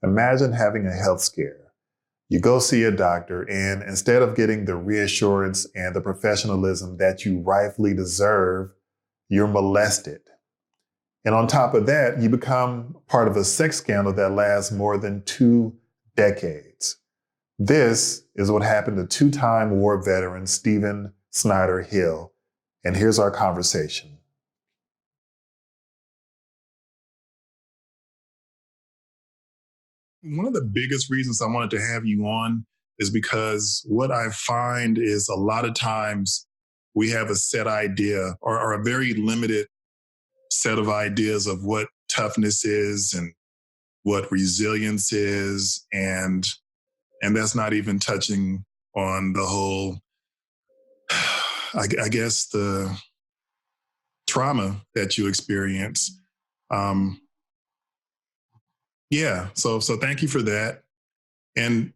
Imagine having a health scare. You go see a doctor, and instead of getting the reassurance and the professionalism that you rightfully deserve, you're molested. And on top of that, you become part of a sex scandal that lasts more than 2 decades. This is what happened to two-time war veteran Stephen Snyder Hill. And here's our conversation. One of the biggest reasons I wanted to have you on is because what I find is a lot of times we have a set idea or a very limited set of ideas of what toughness is and what resilience is. And that's not even touching on the whole, I guess, the trauma that you experience. So thank you for that. And,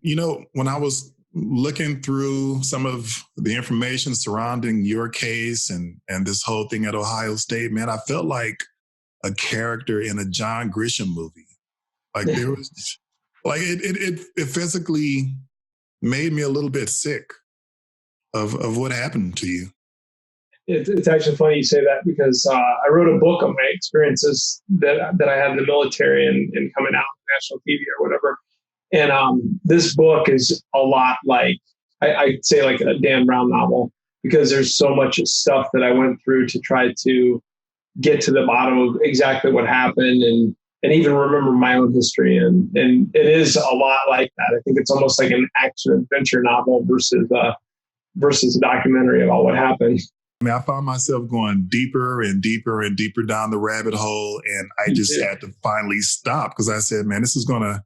when I was looking through some of the information surrounding your case and this whole thing at Ohio State, man, I felt like a character in a John Grisham movie. Like there was, like it physically made me a little bit sick of what happened to you. It's actually funny you say that because I wrote a book on my experiences that I had in the military and coming out on national TV or whatever. And this book is a lot like, I'd say like a Dan Brown novel, because there's so much stuff that I went through to try to get to the bottom of exactly what happened and even remember my own history. And it is a lot like that. I think it's almost like an action adventure novel versus a documentary about what happened. I mean, I found myself going deeper and deeper and deeper down the rabbit hole. And I just had to finally stop because I said, man, this is going to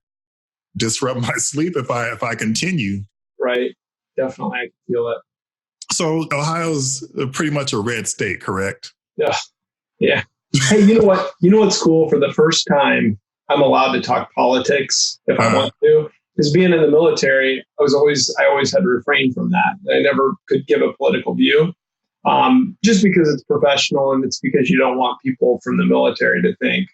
disrupt my sleep if I continue. Right. Definitely. I can feel that. So Ohio's pretty much a red state, correct? Yeah. Yeah. Hey, you know what? You know what's cool? For the first time, I'm allowed to talk politics if I want to. Because being in the military, I always had to refrain from that. I never could give a political view. Just because it's professional and it's because you don't want people from the military to think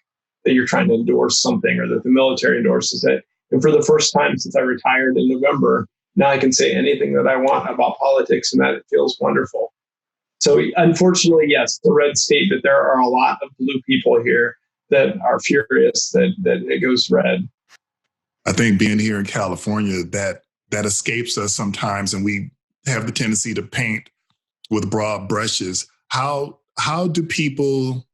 that you're trying to endorse something or that the military endorses it. And for the first time since I retired in November, now I can say anything that I want about politics and that it feels wonderful. So unfortunately, yes, the red state, but there are a lot of blue people here that are furious that it goes red. I think being here in California, that escapes us sometimes, and we have the tendency to paint with broad brushes. How do people,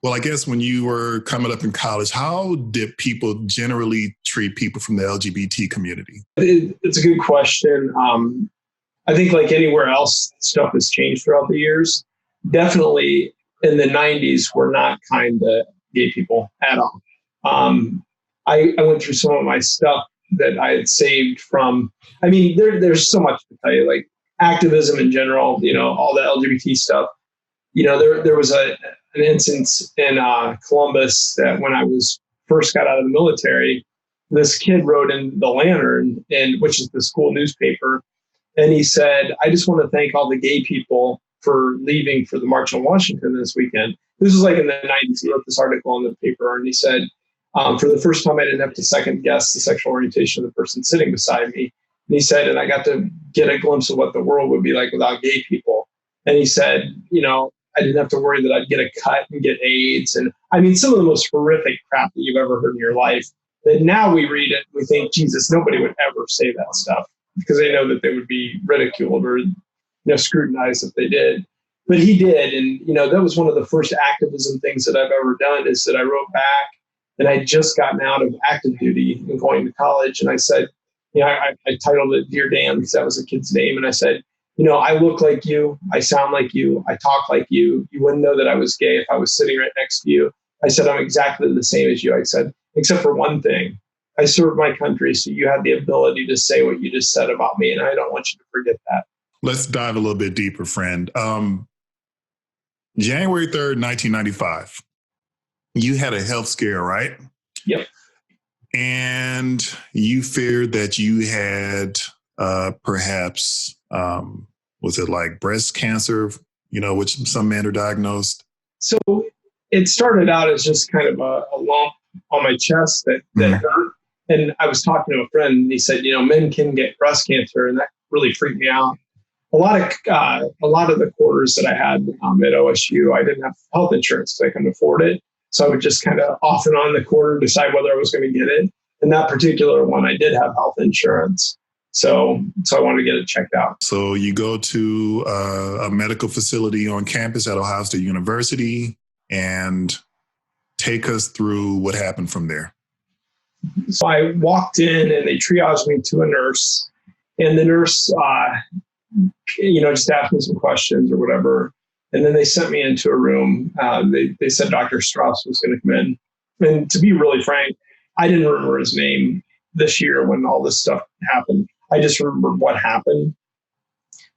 well, I guess when you were coming up in college, how did people generally treat people from the LGBT community? It's a good question. I think like anywhere else, stuff has changed throughout the years. Definitely in the 90s, we're not kind to gay people at all. I went through some of my stuff that I had saved from, there's so much to tell you, like activism in general, all the LGBT stuff. There was an instance in Columbus that when I first got out of the military, this kid wrote in the Leonard, which is the school newspaper, and he said, "I just want to thank all the gay people for leaving for the March on Washington this weekend." This was like in the 90s. He wrote this article in the paper, and he said, "For the first time, I didn't have to second guess the sexual orientation of the person sitting beside me." And he said, "And I got to get a glimpse of what the world would be like without gay people." And he said, "I didn't have to worry that I'd get a cut and get AIDS." And some of the most horrific crap that you've ever heard in your life, that now we read it, we think, Jesus, nobody would ever say that stuff because they know that they would be ridiculed or scrutinized if they did. But he did. And, that was one of the first activism things that I've ever done, is that I wrote back, and I had just gotten out of active duty and going to college. And I said, I titled it Dear Dan because that was a kid's name. And I said, I look like you, I sound like you, I talk like you. You wouldn't know that I was gay if I was sitting right next to you. I said, I'm exactly the same as you. I said, except for one thing. I served my country, so you have the ability to say what you just said about me, and I don't want you to forget that. Let's dive a little bit deeper, friend. January 3rd, 1995, you had a health scare, right? Yep. And you feared that you had perhaps, was it like breast cancer, which some men are diagnosed? So it started out as just kind of a lump on my chest that hurt. And I was talking to a friend, and he said, men can get breast cancer, and that really freaked me out. A lot of the quarters that I had at OSU, I didn't have health insurance, so I couldn't afford it. So I would just kind of off and on the quarter decide whether I was going to get it. And that particular one, I did have health insurance. So I wanted to get it checked out. So you go to a medical facility on campus at Ohio State University, and take us through what happened from there. So I walked in, and they triaged me to a nurse, and the nurse, just asked me some questions or whatever. And then they sent me into a room. They said Dr. Strauss was going to come in. And to be really frank, I didn't remember his name this year when all this stuff happened. I just remember what happened.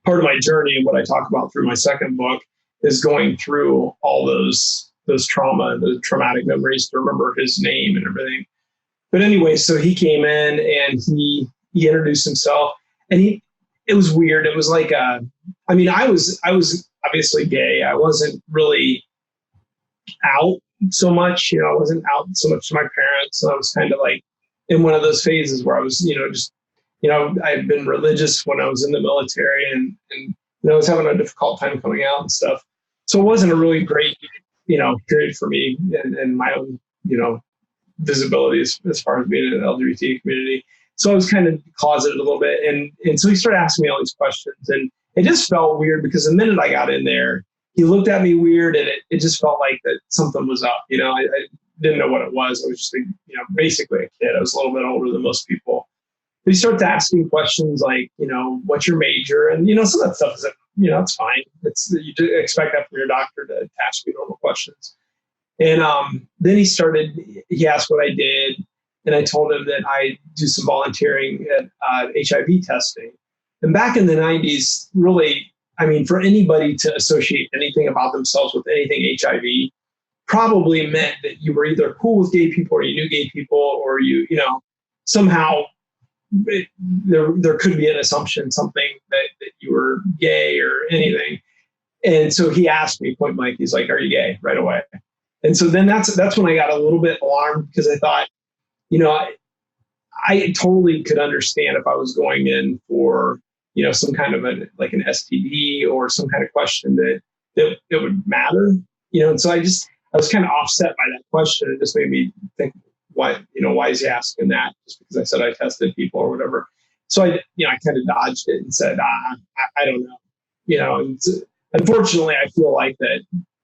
Part of my journey and what I talk about through my second book is going through all those trauma, the traumatic memories, to remember his name and everything. But anyway, so he came in and he introduced himself, and it was weird. It was like, I was obviously gay. I wasn't really out so much, I wasn't out so much to my parents. So I was kind of like in one of those phases where I was, I had been religious when I was in the military, and I was having a difficult time coming out and stuff. So it wasn't a really great, period for me and my own, visibility as far as being in the LGBT community. So I was kind of closeted a little bit. And so he started asking me all these questions, and it just felt weird because the minute I got in there, he looked at me weird, and it just felt like that something was up. I didn't know what it was. I was just, basically a kid. I was a little bit older than most people. But he started asking questions like, what's your major? And, some of that stuff is, it's fine. You expect that from your doctor to ask you normal questions. And then he asked what I did. And I told him that I do some volunteering at HIV testing. And back in the 90s, really, for anybody to associate anything about themselves with anything HIV probably meant that you were either cool with gay people, or you knew gay people, or somehow there could be an assumption, something that you were gay or anything. And so he asked me point blank, he's like, "Are you gay?" right away. And so then that's when I got a little bit alarmed, because I thought, I totally could understand if I was going in for, some kind of an STD or some kind of question that it would matter, and so I was kind of offset by that question. It just made me think, why is he asking that? Just because I said I tested people or whatever. So I kind of dodged it and said, I don't know, and unfortunately, I feel like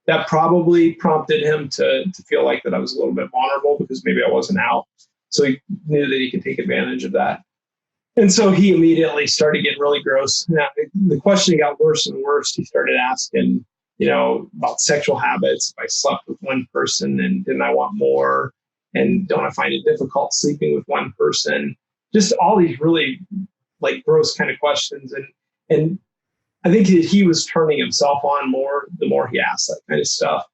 that probably prompted him to feel like that I was a little bit vulnerable because maybe I wasn't out. So he knew that he could take advantage of that. And so he immediately started getting really gross. Now, the questioning got worse and worse. He started asking, about sexual habits. If I slept with one person and didn't I want more? And don't I find it difficult sleeping with one person? Just all these really gross kind of questions. And I think he was turning himself on more the more he asked that kind of stuff.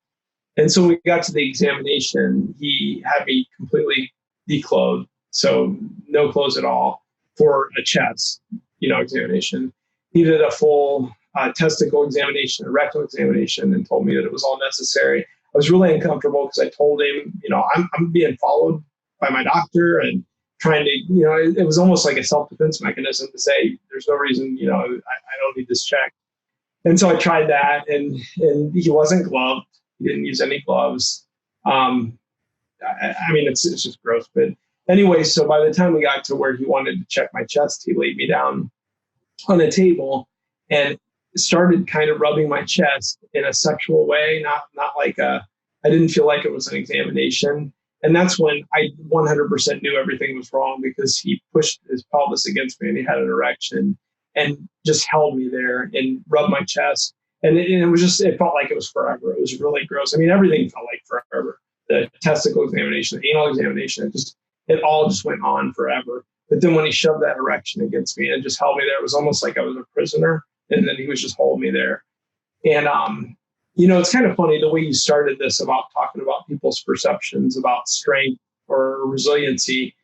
And so when we got to the examination, he had me completely declothed, so no clothes at all, for a chest, examination. He did a full testicle examination, a rectal examination, and told me that it was all necessary. I was really uncomfortable because I told him, I'm being followed by my doctor and trying to, it was almost like a self-defense mechanism to say, there's no reason, I don't need this checked. And so I tried that, and he wasn't gloved. He didn't use any gloves. It's just gross. But anyway, so by the time we got to where he wanted to check my chest, he laid me down on a table and started kind of rubbing my chest in a sexual way, not like I didn't feel like it was an examination. And that's when I 100% knew everything was wrong, because he pushed his pelvis against me and he had an erection and just held me there and rubbed my chest. And it felt like it was forever. It was really gross. Everything felt like forever. The testicle examination, the anal examination, it all just went on forever. But then when he shoved that erection against me and just held me there, it was almost like I was a prisoner. And then he was just holding me there. And, it's kind of funny the way you started this about talking about people's perceptions about strength or resiliency.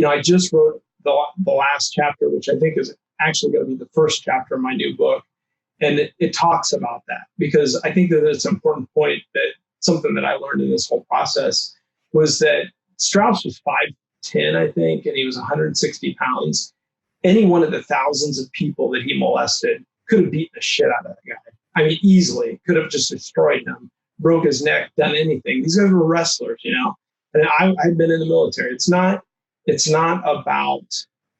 I just wrote the last chapter, which I think is actually going to be the first chapter of my new book. And it talks about that, because I think that it's an important point, that something that I learned in this whole process was that Strauss was 5'10", I think, and he was 160 pounds. Any one of the thousands of people that he molested could have beaten the shit out of that guy. I mean, easily could have just destroyed him, broke his neck, done anything. These guys were wrestlers, you know. And I've been in the military. It's not about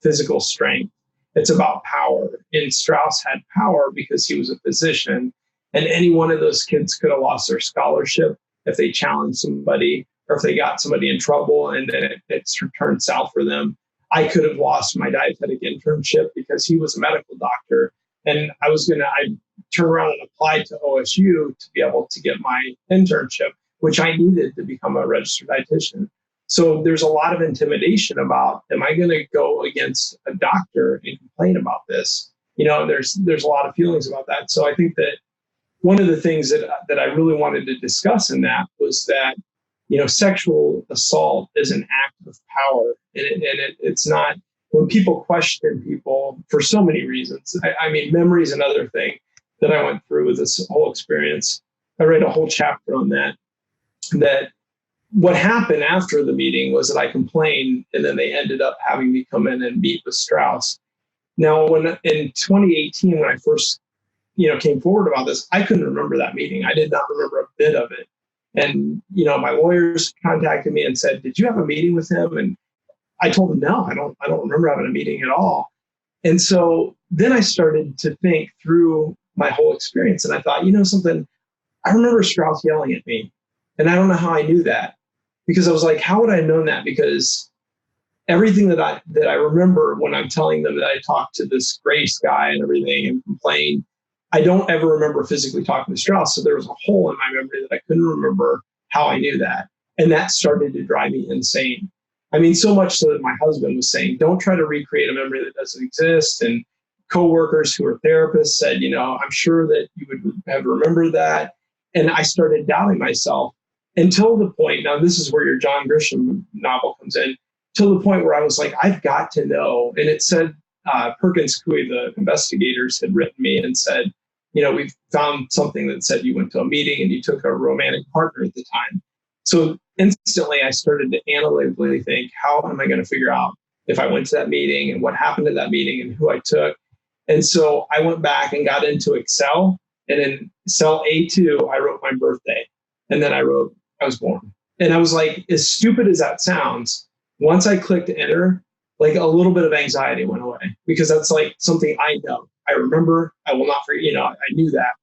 physical strength. It's about power. And Strauss had power because he was a physician. And any one of those kids could have lost their scholarship if they challenged somebody or if they got somebody in trouble and then it's turned south for them. I could have lost my dietetic internship because he was a medical doctor. And I turned around and applied to OSU to be able to get my internship, which I needed to become a registered dietitian. So there's a lot of intimidation about, am I going to go against a doctor and complain about this? You know, there's a lot of feelings about that. So I think that one of the things that I really wanted to discuss in that was that, you know, sexual assault is an act of power. And it's not, when people question people for so many reasons. I mean, memory is another thing that I went through with this whole experience. I read a whole chapter on that what happened after the meeting was that I complained, and then they ended up having me come in and meet with Strauss. Now, in 2018, when I first, you know, came forward about this, I couldn't remember that meeting. I did not remember a bit of it. And, you know, my lawyers contacted me and said, "Did you have a meeting with him?" And I told them, "No, I don't remember having a meeting at all." And so then I started to think through my whole experience, and I thought, you know something, I remember Strauss yelling at me, and I don't know how I knew that, because I was like, how would I have known that? Because everything that I remember when I'm telling them that I talked to this Grace guy and everything and complained, I don't ever remember physically talking to Strauss. So there was a hole in my memory that I couldn't remember how I knew that. And that started to drive me insane. I mean, so much so that my husband was saying, don't try to recreate a memory that doesn't exist. And coworkers who are therapists said, you know, I'm sure that you would have remembered that. And I started doubting myself until the point, now this is where your John Grisham novel comes in, till the point where I was like, I've got to know. And it said, Perkins Coie, the investigators, had written me and said, you know, we've found something that said you went to a meeting and you took a romantic partner at the time. So instantly I started to analytically think, how am I going to figure out if I went to that meeting and what happened at that meeting and who I took? And so I went back and got into Excel, and in cell A2, I wrote my birthday. And then I wrote, I was born. And I was like, as stupid as that sounds, once I clicked enter, like a little bit of anxiety went away, because that's like something I know. I remember, I will not forget, you know, I knew that.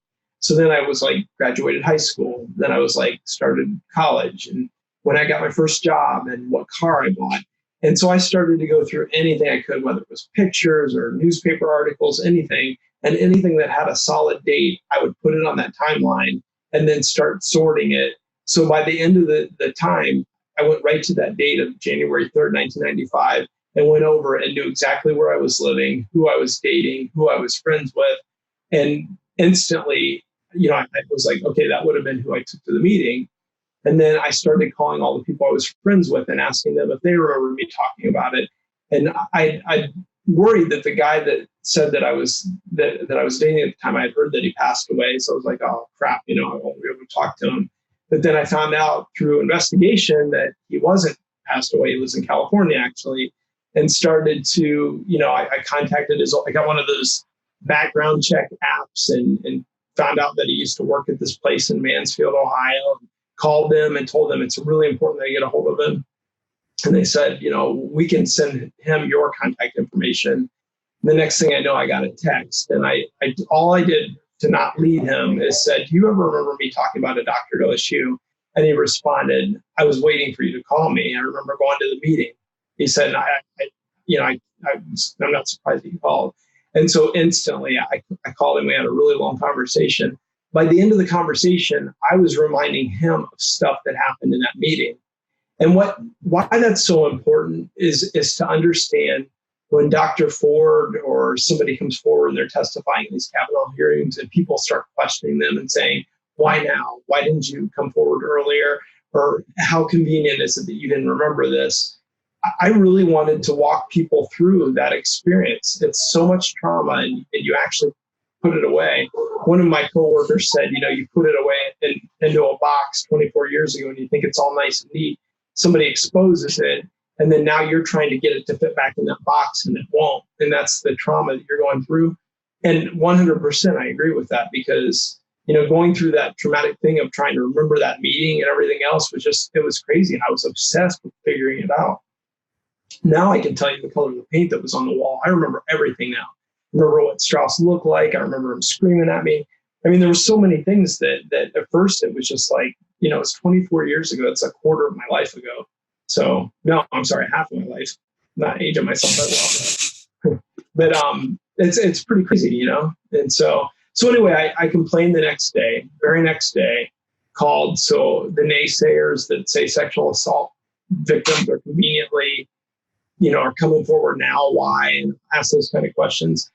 So then I was like, graduated high school. Then I was like, started college, and when I got my first job and what car I bought. And so I started to go through anything I could, whether it was pictures or newspaper articles, anything, and anything that had a solid date, I would put it on that timeline and then start sorting it. So by the end of the time, I went right to that date of January 3rd, 1995, and went over and knew exactly where I was living, who I was dating, who I was friends with. And instantly, you know, I was like, okay, that would have been who I took to the meeting. And then I started calling all the people I was friends with and asking them if they remember me talking about it. And I worried that the guy that said that I was dating at the time, I had heard that he passed away. So I was like, oh crap, you know, I won't be able to talk to him. But then I found out through investigation that he wasn't passed away. He was in California, actually, and started to, you know, I contacted I got one of those background check apps and found out that he used to work at this place in Mansfield, Ohio, called them and told them it's really important that I get a hold of him. And they said, you know, we can send him your contact information. The next thing I know, I got a text, and all I did to not lead him is said, do you ever remember me talking about a doctor at OSU? And he responded, I was waiting for you to call me. I remember going to the meeting. He said, I'm not surprised that you called. And so instantly I called him. We had a really long conversation. By the end of the conversation, I was reminding him of stuff that happened in that meeting. And why that's so important is to understand when Dr. Ford or somebody comes forward and they're testifying in these capital hearings and people start questioning them and saying, why now? Why didn't you come forward earlier? Or how convenient is it that you didn't remember this? I really wanted to walk people through that experience. It's so much trauma, and you actually put it away. One of my coworkers said, you know, you put it away into a box 24 years ago and you think it's all nice and neat. somebody exposes it, and then now you're trying to get it to fit back in that box and it won't. And that's the trauma that you're going through. And 100% I agree with that, because, going through that traumatic thing of trying to remember that meeting and everything else it was crazy. And I was obsessed with figuring it out. Now I can tell you the color of the paint that was on the wall. I remember everything now. I remember what Strauss looked like. I remember him screaming at me. I mean, there were so many things that at first it was just like, it's 24 years ago. It's a quarter of my life ago. So no, I'm sorry, half of my life. I'm not aging myself that well. But it's pretty crazy, And so anyway, I complained the very next day, called. So the naysayers that say sexual assault victims are conveniently, are coming forward now, why, and ask those kind of questions.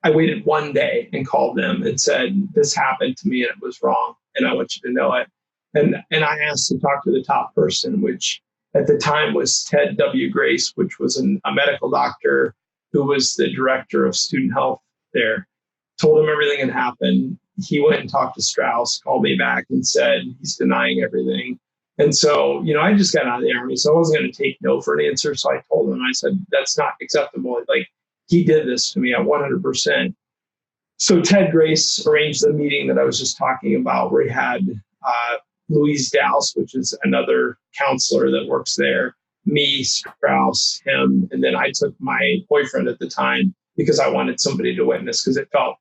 I waited one day and called them and said, this happened to me and it was wrong, and I want you to know it. And I asked to talk to the top person, which at the time was Ted W. Grace, which was a medical doctor who was the director of student health there. Told him everything had happened. He went and talked to Strauss, called me back and said he's denying everything. And so, I just got out of the Army, so I wasn't going to take no for an answer. So I told him, I said, that's not acceptable. Like, he did this to me at 100%. So Ted Grace arranged the meeting that I was just talking about, where he had Louise Dowse, which is another counselor that works there, me, Strauss, him, and then I took my boyfriend at the time because I wanted somebody to witness, because it felt,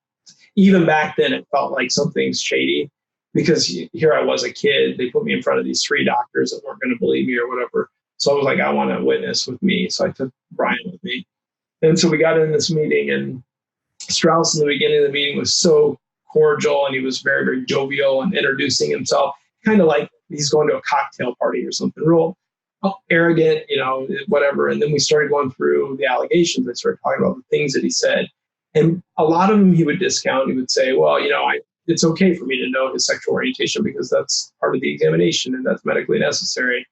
even back then, it felt like something's shady, because here I was a kid. They put me in front of these 3 doctors that weren't going to believe me or whatever. So I was like, I want a witness with me. So I took Brian with me. And so we got in this meeting, and Strauss in the beginning of the meeting was so cordial, and he was very, very jovial and introducing himself, kind of like he's going to a cocktail party or something, real arrogant, whatever. And then we started going through the allegations. I started talking about the things that he said. And a lot of them he would discount. He would say, well, it's okay for me to know his sexual orientation because that's part of the examination and that's medically necessary.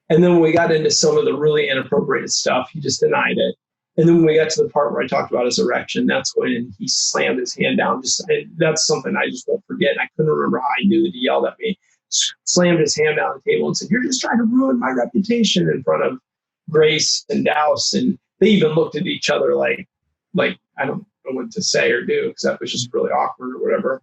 And then when we got into some of the really inappropriate stuff, he just denied it. And then when we got to the part where I talked about his erection, that's when he slammed his hand down. That's something I just won't forget. And I couldn't remember how I knew that he yelled at me. Slammed his hand down the table and said, "You're just trying to ruin my reputation," in front of Grace and Dowse. And they even looked at each other like I don't know what to say or do, because that was just really awkward or whatever.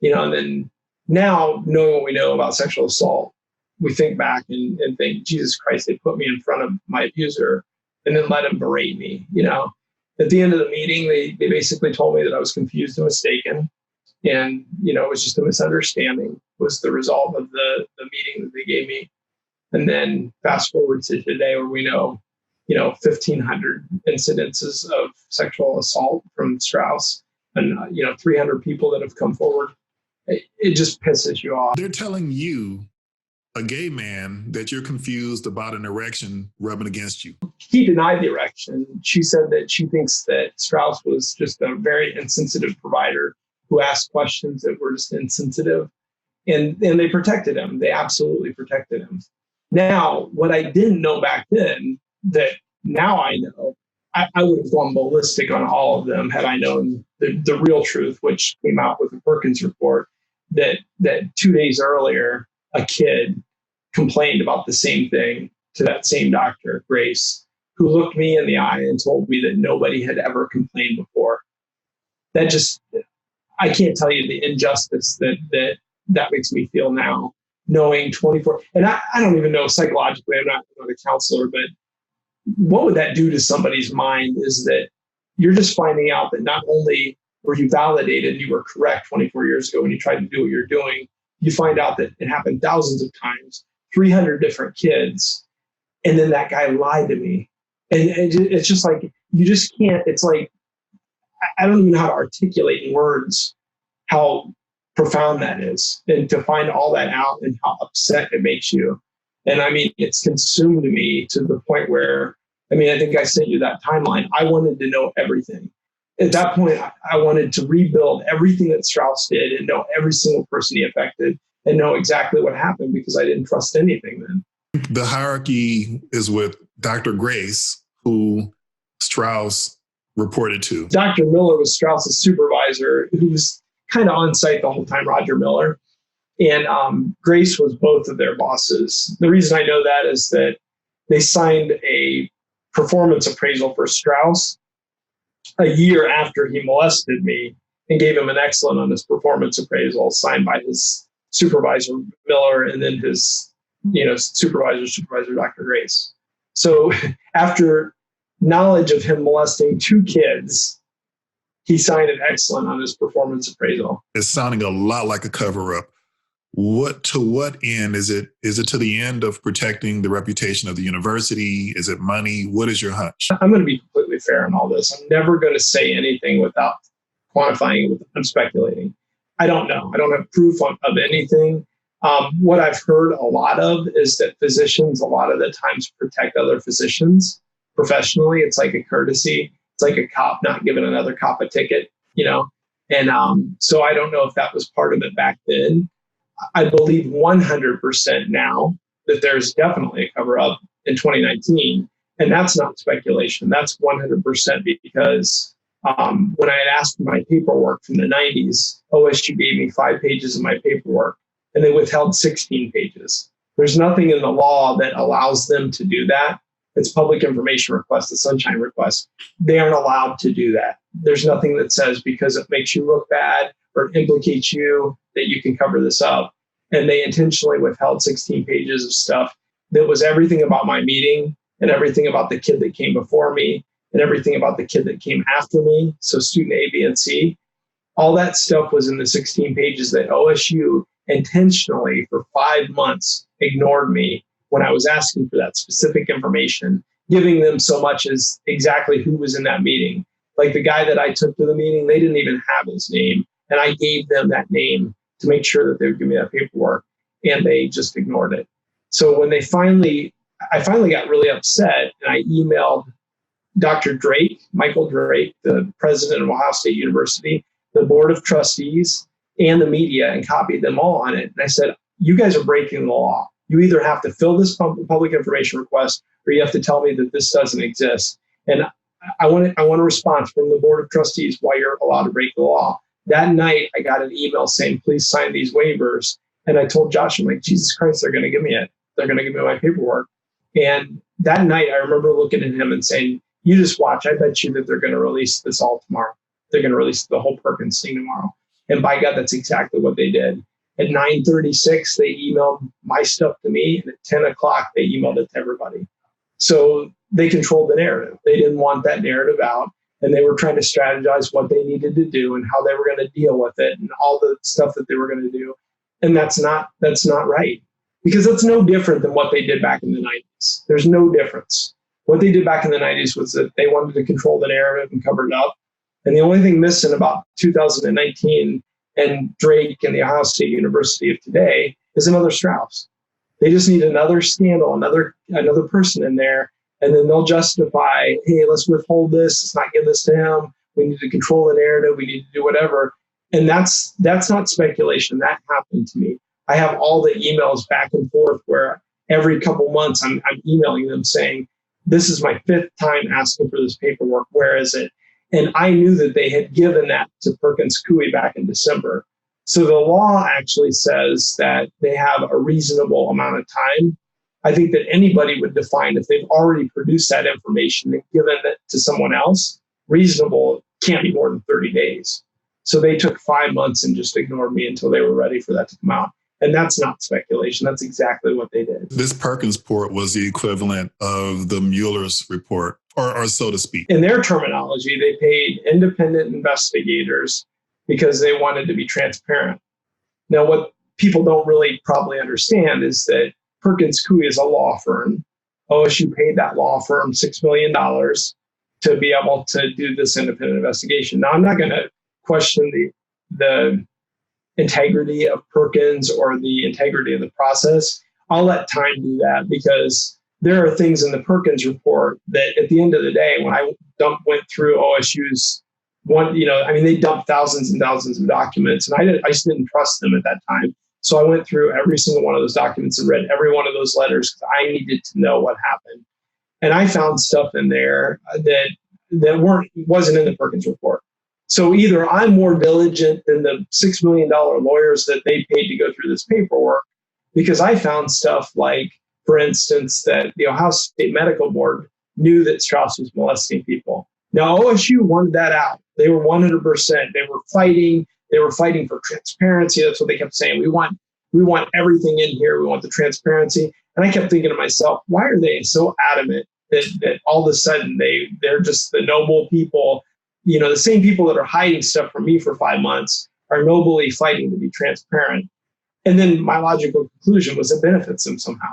And then now, knowing what we know about sexual assault, we think back and think, Jesus Christ, they put me in front of my abuser and then let him berate me. At the end of the meeting, they basically told me that I was confused and mistaken. And, it was just a misunderstanding was the result of the meeting that they gave me. And then fast forward to today, where we know, 1,500 incidences of sexual assault from Strauss, and, 300 people that have come forward. It just pisses you off. They're telling you, a gay man, that you're confused about an erection rubbing against you. He denied the erection. She said that she thinks that Strauss was just a very insensitive provider who asked questions that were just insensitive. And they protected him. They absolutely protected him. Now, what I didn't know back then, that now I know, I would have gone ballistic on all of them had I known the real truth, which came out with the Perkins report, that 2 days earlier, a kid complained about the same thing to that same doctor, Grace, who looked me in the eye and told me that nobody had ever complained before. That just, I can't tell you the injustice that makes me feel now, knowing 24, and I don't even know psychologically, I'm not a counselor, but what would that do to somebody's mind is that you're just finding out that not only were you validated, you were correct 24 years ago when you tried to do what you're doing, you find out that it happened thousands of times, 300 different kids, and then that guy lied to me. And it's just like, you just can't, it's like, I don't even know how to articulate in words how profound that is. And to find all that out and how upset it makes you. And I mean, it's consumed me to the point where, I think I sent you that timeline. I wanted to know everything. At that point, I wanted to rebuild everything that Strauss did and know every single person he affected and know exactly what happened, because I didn't trust anything then. The hierarchy is with Dr. Grace, who Strauss reported to. Dr. Miller was Strauss's supervisor, who was kind of on site the whole time, Roger Miller. And Grace was both of their bosses. The reason I know that is that they signed a performance appraisal for Strauss a year after he molested me and gave him an excellent on his performance appraisal signed by his supervisor, Miller, and then his, supervisor, Dr. Grace. So after knowledge of him molesting 2 kids, he signed an excellent on his performance appraisal. It's sounding a lot like a cover-up. To what end is it? Is it to the end of protecting the reputation of the university? Is it money? What is your hunch? I'm going to be completely fair on all this. I'm never going to say anything without quantifying it. I'm speculating. I don't know. I don't have proof of anything. What I've heard a lot of is that physicians a lot of the times protect other physicians professionally. It's like a courtesy. It's like a cop not giving another cop a ticket, And so I don't know if that was part of it back then. I believe 100% now that there's definitely a cover-up in 2019. And that's not speculation. That's 100% because when I had asked for my paperwork from the 90s, OSU gave me 5 pages of my paperwork and they withheld 16 pages. There's nothing in the law that allows them to do that. It's public information request, the sunshine request. They aren't allowed to do that. There's nothing that says because it makes you look bad or it implicates you that you can cover this up. And they intentionally withheld 16 pages of stuff that was everything about my meeting and everything about the kid that came before me and everything about the kid that came after me. So student A, B, and C, all that stuff was in the 16 pages that OSU intentionally for 5 months ignored me when I was asking for that specific information, giving them so much as exactly who was in that meeting. Like the guy that I took to the meeting, they didn't even have his name. And I gave them that name to make sure that they would give me that paperwork, and they just ignored it. So when I finally got really upset, and I emailed Dr. Drake, Michael Drake, the president of Ohio State University, the board of trustees, and the media, and copied them all on it. And I said, you guys are breaking the law. You either have to fill this public information request, or you have to tell me that this doesn't exist. And I want a response from the board of trustees why you're allowed to break the law. That night, I got an email saying, please sign these waivers. And I told Josh, I'm like, Jesus Christ, they're going to give me it. They're going to give me my paperwork. And that night, I remember looking at him and saying, you just watch. I bet you that they're going to release this all tomorrow. They're going to release the whole Perkins thing tomorrow. And by God, that's exactly what they did. At 9:36, they emailed my stuff to me. And at 10 o'clock, they emailed it to everybody. So they controlled the narrative. They didn't want that narrative out. And they were trying to strategize what they needed to do and how they were going to deal with it and all the stuff that they were going to do. And that's not right, because that's no different than what they did back in the 90s. There's no difference. What they did back in the 90s was that they wanted to control the narrative and cover it up. And the only thing missing about 2019 and Drake and the Ohio State University of today is another Strauss. They just need another scandal, another person in there. And then they'll justify, hey, let's withhold this. Let's not give this to him. We need to control the narrative. We need to do whatever. And that's not speculation. That happened to me. I have all the emails back and forth where every couple months I'm emailing them saying, this is my 5th time asking for this paperwork. Where is it? And I knew that they had given that to Perkins Coie back in December. So the law actually says that they have a reasonable amount of time. I think that anybody would define if they've already produced that information and given it to someone else, reasonable can't be more than 30 days. So they took 5 months and just ignored me until they were ready for that to come out. And that's not speculation. That's exactly what they did. This Perkins report was the equivalent of the Mueller's report, or so to speak. In their terminology, they paid independent investigators because they wanted to be transparent. Now, what people don't really probably understand is that Perkins Coie is a law firm. OSU paid that law firm $6 million to be able to do this independent investigation. Now, I'm not going to question the integrity of Perkins or the integrity of the process. I'll let time do that, because there are things in the Perkins report that at the end of the day, when I went through OSU's they dumped thousands and thousands of documents, and I just didn't trust them at that time. So I went through every single one of those documents and read every one of those letters because I needed to know what happened. And I found stuff in there that wasn't in the Perkins report. So either I'm more diligent than the $6 million lawyers that they paid to go through this paperwork, because I found stuff like for instance, that the Ohio State Medical Board knew that Strauss was molesting people. Now, OSU wanted that out. They were 100%. They were fighting. They were fighting for transparency. That's what they kept saying. We want everything in here. We want the transparency. And I kept thinking to myself, why are they so adamant that all of a sudden they're just the noble people, the same people that are hiding stuff from me for 5 months are nobly fighting to be transparent. And then my logical conclusion was it benefits them somehow.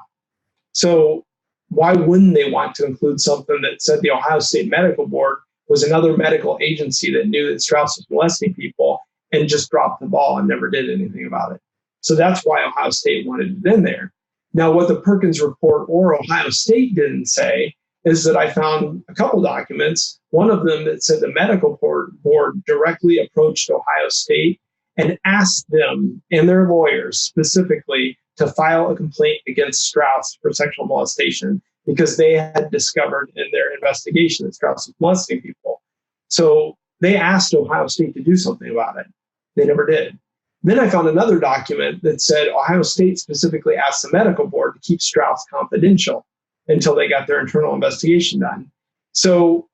So why wouldn't they want to include something that said the Ohio State Medical Board was another medical agency that knew that Strauss was molesting people and just dropped the ball and never did anything about it? So that's why Ohio State wanted it in there. Now, what the Perkins report or Ohio State didn't say is that I found a couple documents, one of them that said the medical board directly approached Ohio State and asked them and their lawyers specifically to file a complaint against Strauss for sexual molestation because they had discovered in their investigation that Strauss was molesting people. So they asked Ohio State to do something about it. They never did. Then I found another document that said Ohio State specifically asked the medical board to keep Strauss confidential until they got their internal investigation done. So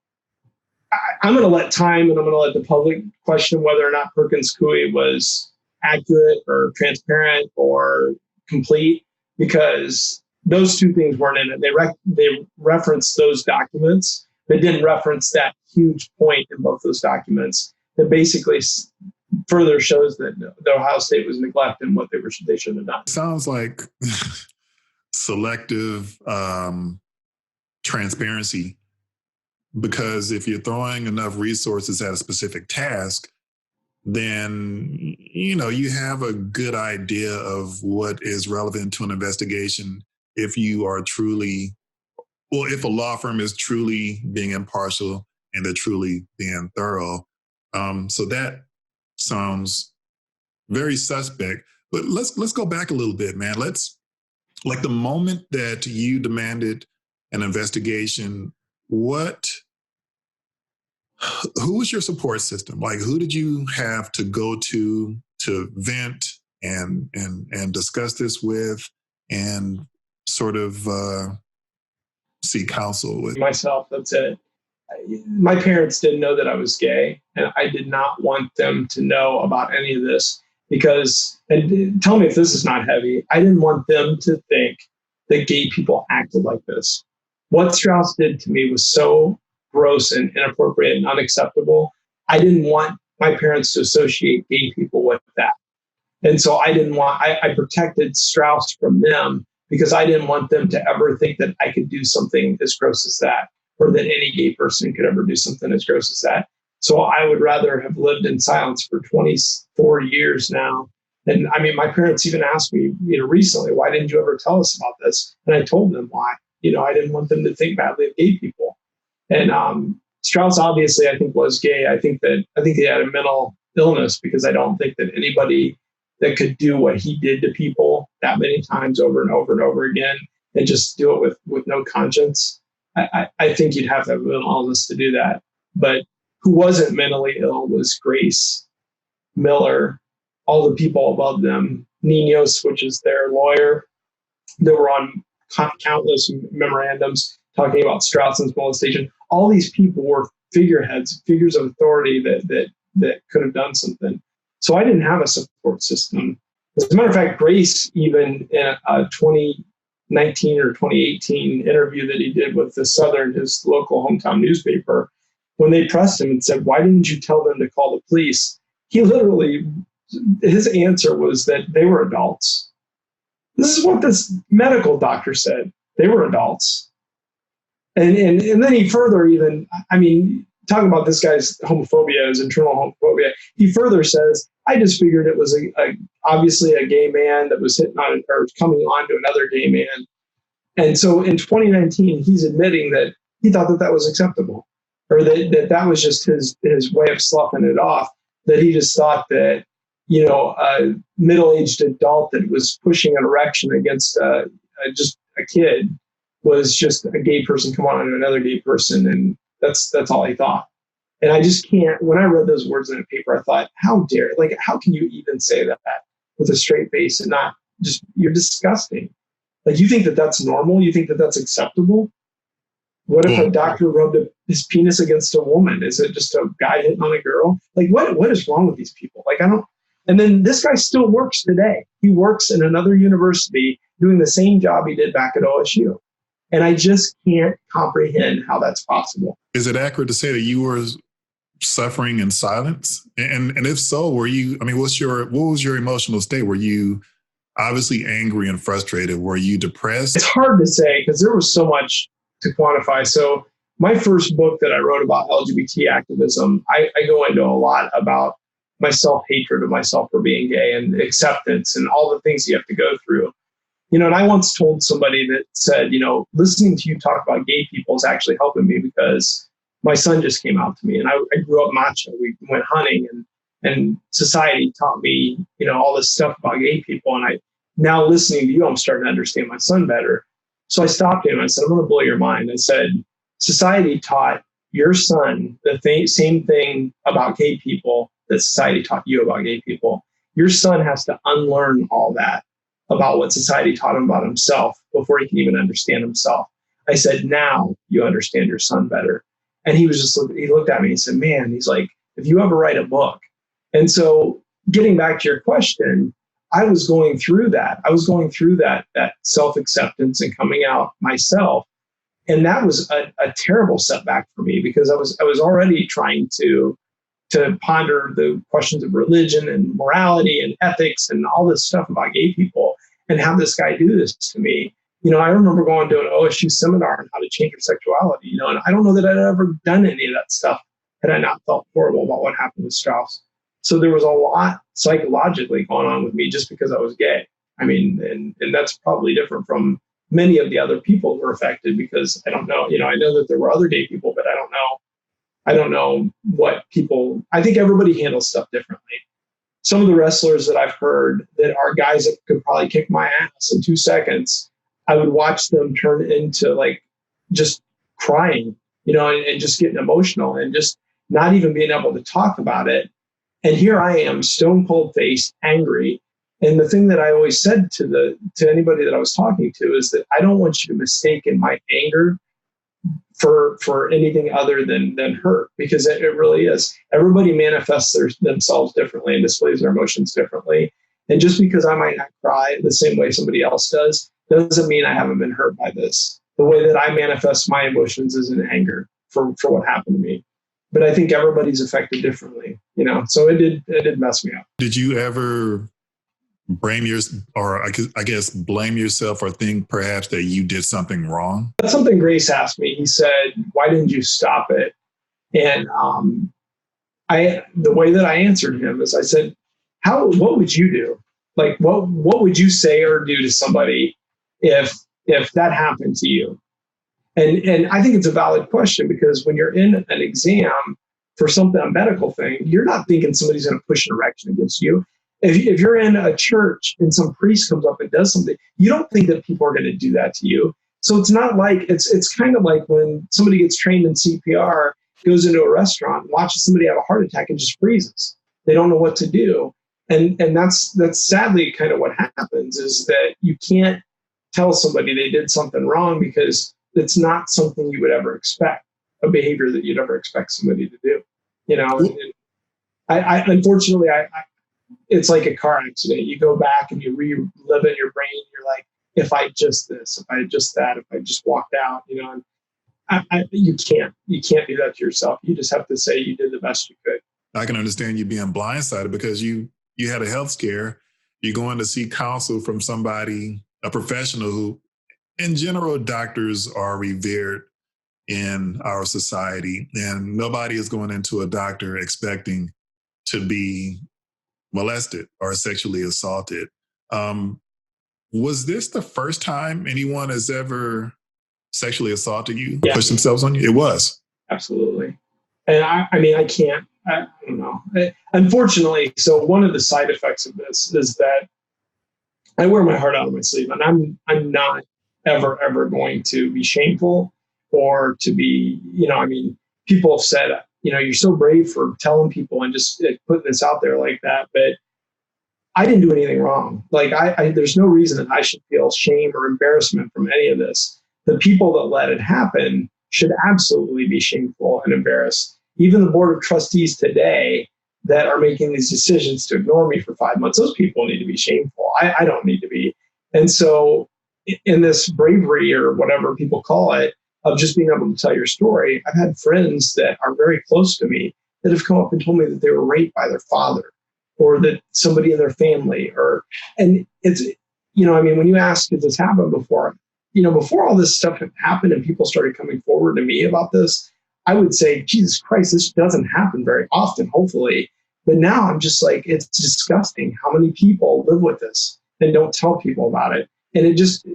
I'm going to let time and I'm going to let the public question whether or not Perkins Coie was accurate or transparent or complete, because those two things weren't in it. They referenced those documents, but didn't reference that huge point in both those documents that basically further shows that the Ohio State was neglecting what they should have done. Sounds like selective transparency, because if you're throwing enough resources at a specific task, then you have a good idea of what is relevant to an investigation if you are truly, well, if a law firm is truly being impartial and they're truly being thorough. So that sounds very suspect. But let's go back a little bit, man. Like the moment that you demanded an investigation, who was your support system? Like, who did you have to go to vent and discuss this with and sort of seek counsel with? Myself, that's it. My parents didn't know that I was gay, and I did not want them to know about any of this because, and tell me if this is not heavy, I didn't want them to think that gay people acted like this. What Strauss did to me was so gross and inappropriate and unacceptable. I didn't want my parents to associate gay people with that. And so I protected Strauss from them because I didn't want them to ever think that I could do something as gross as that, or that any gay person could ever do something as gross as that. So I would rather have lived in silence for 24 years now. And I mean, my parents even asked me, recently, why didn't you ever tell us about this? And I told them why. I didn't want them to think badly of gay people. And Strauss obviously, I think, was gay. I think he had a mental illness, because I don't think that anybody that could do what he did to people that many times over and over and over again and just do it with no conscience. I think you'd have to have a mental illness to do that. But who wasn't mentally ill was Grace, Miller, all the people above them, Ninos, which is their lawyer. They were on countless memorandums talking about Strauss's molestation. All these people were figureheads, figures of authority that could have done something. So I didn't have a support system. As a matter of fact, Grace, even in a 2019 or 2018 interview that he did with the Southern, his local hometown newspaper, when they pressed him and said, why didn't you tell them to call the police? His answer was that they were adults. This is what this medical doctor said. They were adults. And then he further talking about this guy's homophobia, his internal homophobia, he further says, I just figured it was obviously a gay man that was hitting on or coming on to another gay man. And so in 2019, he's admitting that he thought that was acceptable, or that was just his way of sloughing it off, that he just thought that, a middle-aged adult that was pushing an erection against just a kid was just a gay person come on to another gay person, and that's all he thought. And I just can't. When I read those words in a paper, I thought, how can you even say that with a straight face and not just, you're disgusting. Like, you think that that's normal? You think that that's acceptable? What if a doctor rubbed his penis against a woman? Is it just a guy hitting on a girl? Like, what is wrong with these people? Like, I don't. And then this guy still works today. He works in another university doing the same job he did back at OSU. And I just can't comprehend how that's possible. Is it accurate to say that you were suffering in silence? And if so, were you, I mean, what was your emotional state? Were you obviously angry and frustrated? Were you depressed? It's hard to say because there was so much to quantify. So my first book that I wrote about LGBT activism, I go into a lot about my self-hatred of myself for being gay and acceptance and all the things you have to go through. You know, and I once told somebody that said, you know, listening to you talk about gay people is actually helping me because my son just came out to me, and I grew up macho. We went hunting, and society taught me, you know, all this stuff about gay people. And now listening to you, I'm starting to understand my son better. So I stopped him and I said, I'm going to blow your mind. I said, society taught your son the same thing about gay people that society taught you about gay people. Your son has to unlearn all that about what society taught him about himself before he can even understand himself. I said, now you understand your son better. And he looked at me and said, man, he's like, if you ever write a book. And so getting back to your question, I was going through that. I was going through that self-acceptance and coming out myself. And that was a terrible setback for me because I was already trying to ponder the questions of religion and morality and ethics and all this stuff about gay people, and have this guy do this to me. You know, I remember going to an OSU seminar on how to change your sexuality, you know, and I don't know that I'd ever done any of that stuff had I not felt horrible about what happened with Strauss. So there was a lot psychologically going on with me just because I was gay. I mean, and that's probably different from many of the other people who were affected because I don't know, you know, I know that there were other gay people, but I don't know what people, I think everybody handles stuff differently. Some of the wrestlers that I've heard that are guys that could probably kick my ass in 2 seconds, I would watch them turn into like just crying, you know, and just getting emotional and just not even being able to talk about it. And here I am, stone cold faced, angry. And the thing that I always said to anybody that I was talking to is that I don't want you to mistake in my anger for anything other than hurt, because it really is. Everybody manifests themselves differently and displays their emotions differently. And just because I might not cry the same way somebody else doesn't mean I haven't been hurt by this. The way that I manifest my emotions is in anger for what happened to me. But I think everybody's affected differently, you know. So it did mess me up. Did you ever blame yourself or think perhaps that you did something wrong? That's something Grace asked me. He said, "Why didn't you stop it?" And the way that I answered him is I said, what would you do? Like, what would you say or do to somebody if that happened to you? And I think it's a valid question, because when you're in an exam for a medical thing, you're not thinking somebody's going to push an erection against you. If you're in a church and some priest comes up and does something, you don't think that people are going to do that to you. So it's not like, it's kind of like when somebody gets trained in CPR, goes into a restaurant, watches somebody have a heart attack and just freezes. They don't know what to do. And that's sadly kind of what happens, is that you can't tell somebody they did something wrong because it's not something you would ever expect, a behavior that you'd ever expect somebody to do. You know, and I unfortunately, it's like a car accident. You go back and you relive it in your brain. You're like, if I just this, if I just that, if I just walked out, you know, and you can't do that to yourself. You just have to say you did the best you could. I can understand you being blindsided because you had a health scare. You're going to seek counsel from somebody, a professional who, in general, doctors are revered in our society, and nobody is going into a doctor expecting to be molested or sexually assaulted. Was this the first time anyone has ever sexually assaulted you, yeah. pushed themselves on you? It was. Absolutely. And I mean, I don't know. Unfortunately, so one of the side effects of this is that I wear my heart out on my sleeve, and I'm not ever going to be shameful or to be, you know, I mean, people have said, you know, you're so brave for telling people and just putting this out there like that. But I didn't do anything wrong. Like there's no reason that I should feel shame or embarrassment from any of this. The people that let it happen should absolutely be shameful and embarrassed. Even the board of trustees today that are making these decisions to ignore me for 5 months, those people need to be shameful. I don't need to be. And so in this bravery or whatever people call it, of just being able to tell your story, I've had friends that are very close to me that have come up and told me that they were raped by their father or that somebody in their family and it's, I mean, when you ask, has this happened before? Before all this stuff had happened and people started coming forward to me about this, I would say, Jesus Christ, this doesn't happen very often, hopefully. But now I'm just like, it's disgusting how many people live with this and don't tell people about it. And it just,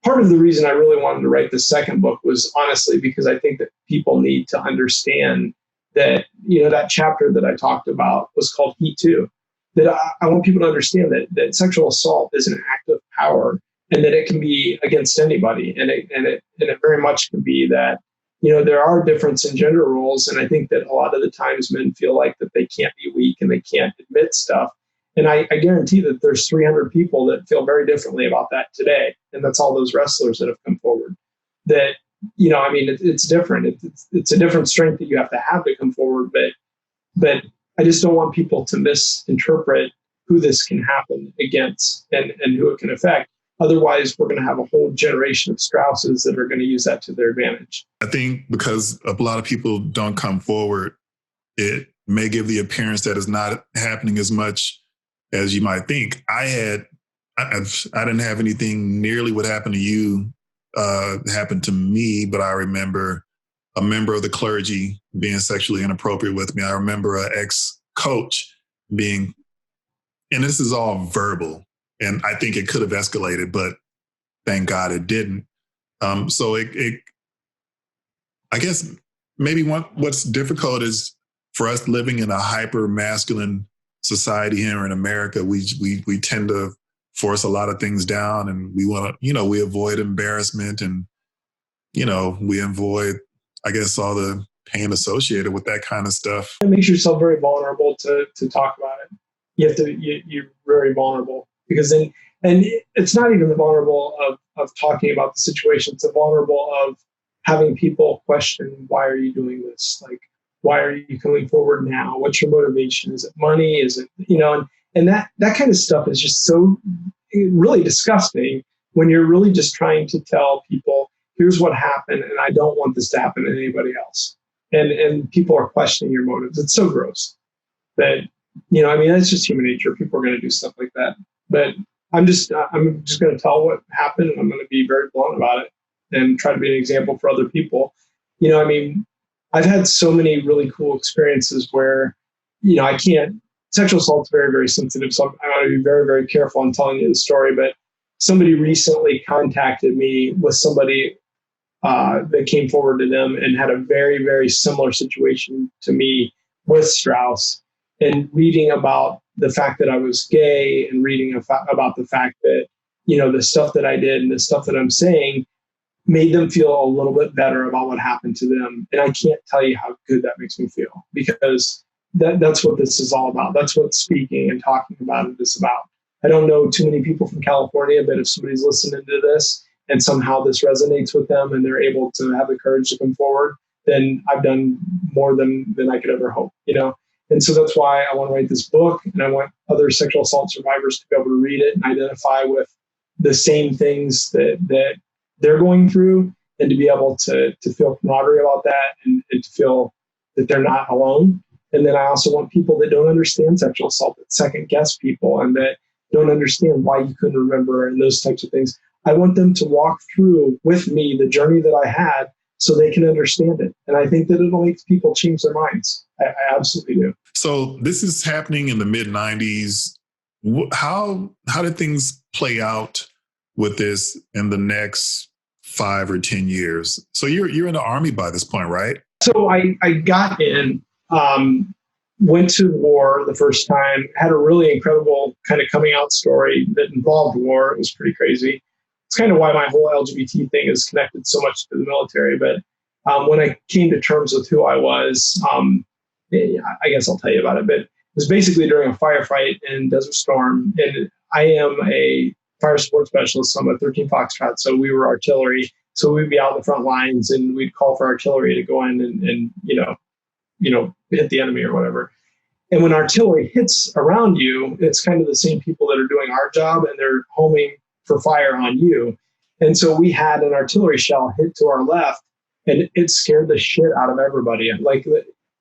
part of the reason I really wanted to write the second book was honestly because I think that people need to understand that, that chapter that I talked about was called Heat 2. That I want people to understand that sexual assault is an act of power and that it can be against anybody. And it very much can be that, there are differences in gender roles. And I think that a lot of the times men feel like that they can't be weak and they can't admit stuff. And I guarantee that there's 300 people that feel very differently about that today. And that's all those wrestlers that have come forward. That, it's different. It's a different strength that you have to come forward. But I just don't want people to misinterpret who this can happen against and who it can affect. Otherwise, we're going to have a whole generation of Strausses that are going to use that to their advantage. I think because a lot of people don't come forward, it may give the appearance that it's not happening as much as you might think. I didn't have anything nearly what happened to you happen to me, but I remember a member of the clergy being sexually inappropriate with me. I remember an ex-coach being, and this is all verbal, and I think it could have escalated, but thank God it didn't. So I guess maybe what's difficult is for us living in a hyper masculine society here in America, we tend to force a lot of things down, and we want to, we avoid embarrassment, and we avoid, I guess, all the pain associated with that kind of stuff. It makes yourself very vulnerable to talk about it. You're very vulnerable because then, and it's not even the vulnerable of talking about the situation. It's the vulnerable of having people question, why are you doing this? Like, why are you coming forward now? What's your motivation? Is it money? Is it, and that kind of stuff is just so really disgusting when you're really just trying to tell people, here's what happened, and I don't want this to happen to anybody else. And people are questioning your motives. It's so gross that, it's just human nature. People are going to do stuff like that. But I'm just going to tell what happened, and I'm going to be very blunt about it and try to be an example for other people. I've had so many really cool experiences where, sexual assault's very, very sensitive. So I'm going to be very, very careful on telling you the story. But somebody recently contacted me with somebody that came forward to them and had a very, very similar situation to me with Strauss, and reading about the fact that I was gay and reading about the fact that, the stuff that I did and the stuff that I'm saying made them feel a little bit better about what happened to them. And I can't tell you how good that makes me feel, because that's what this is all about. That's what speaking and talking about it is about. I don't know too many people from California, but if somebody's listening to this and somehow this resonates with them and they're able to have the courage to come forward, then I've done more than I could ever hope, And so that's why I want to write this book, and I want other sexual assault survivors to be able to read it and identify with the same things that they're going through, and to be able to feel camaraderie about that and to feel that they're not alone. And then I also want people that don't understand sexual assault, that second guess people and that don't understand why you couldn't remember and those types of things. I want them to walk through with me the journey that I had so they can understand it. And I think that it'll make people change their minds. I absolutely do. So this is happening in the mid-90s. How did things play out with this in the next 5 or 10 years? So you're in the Army by this point, right? So I got in, went to war the first time, had a really incredible kind of coming out story that involved war. It was pretty crazy. It's kind of why my whole LGBT thing is connected so much to the military. But when I came to terms with who I was, I guess I'll tell you about it. But was basically during a firefight in Desert Storm. And I am a fire support specialist. So I'm a 13 Foxtrot. So we were artillery. So we'd be out in the front lines and we'd call for artillery to go in and hit the enemy or whatever. And when artillery hits around you, it's kind of the same people that are doing our job and they're homing for fire on you. And so we had an artillery shell hit to our left and it scared the shit out of everybody. Like,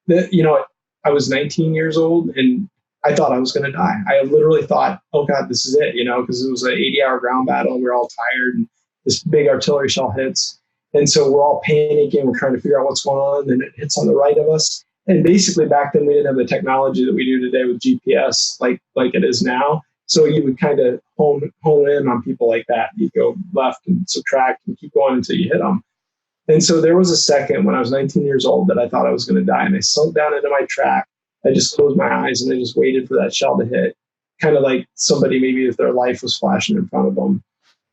I was 19 years old and I thought I was going to die. I literally thought, oh God, this is it, because it was an 80-hour ground battle. We were all tired and this big artillery shell hits. And so we're all panicking. We're trying to figure out what's going on. And it hits on the right of us. And basically back then we didn't have the technology that we do today with GPS like it is now. So you would kind of hone in on people like that. You go left and subtract and keep going until you hit them. And so there was a second when I was 19 years old that I thought I was going to die. And I sunk down into my track. I just closed my eyes and I just waited for that shell to hit. Kind of like somebody maybe if their life was flashing in front of them.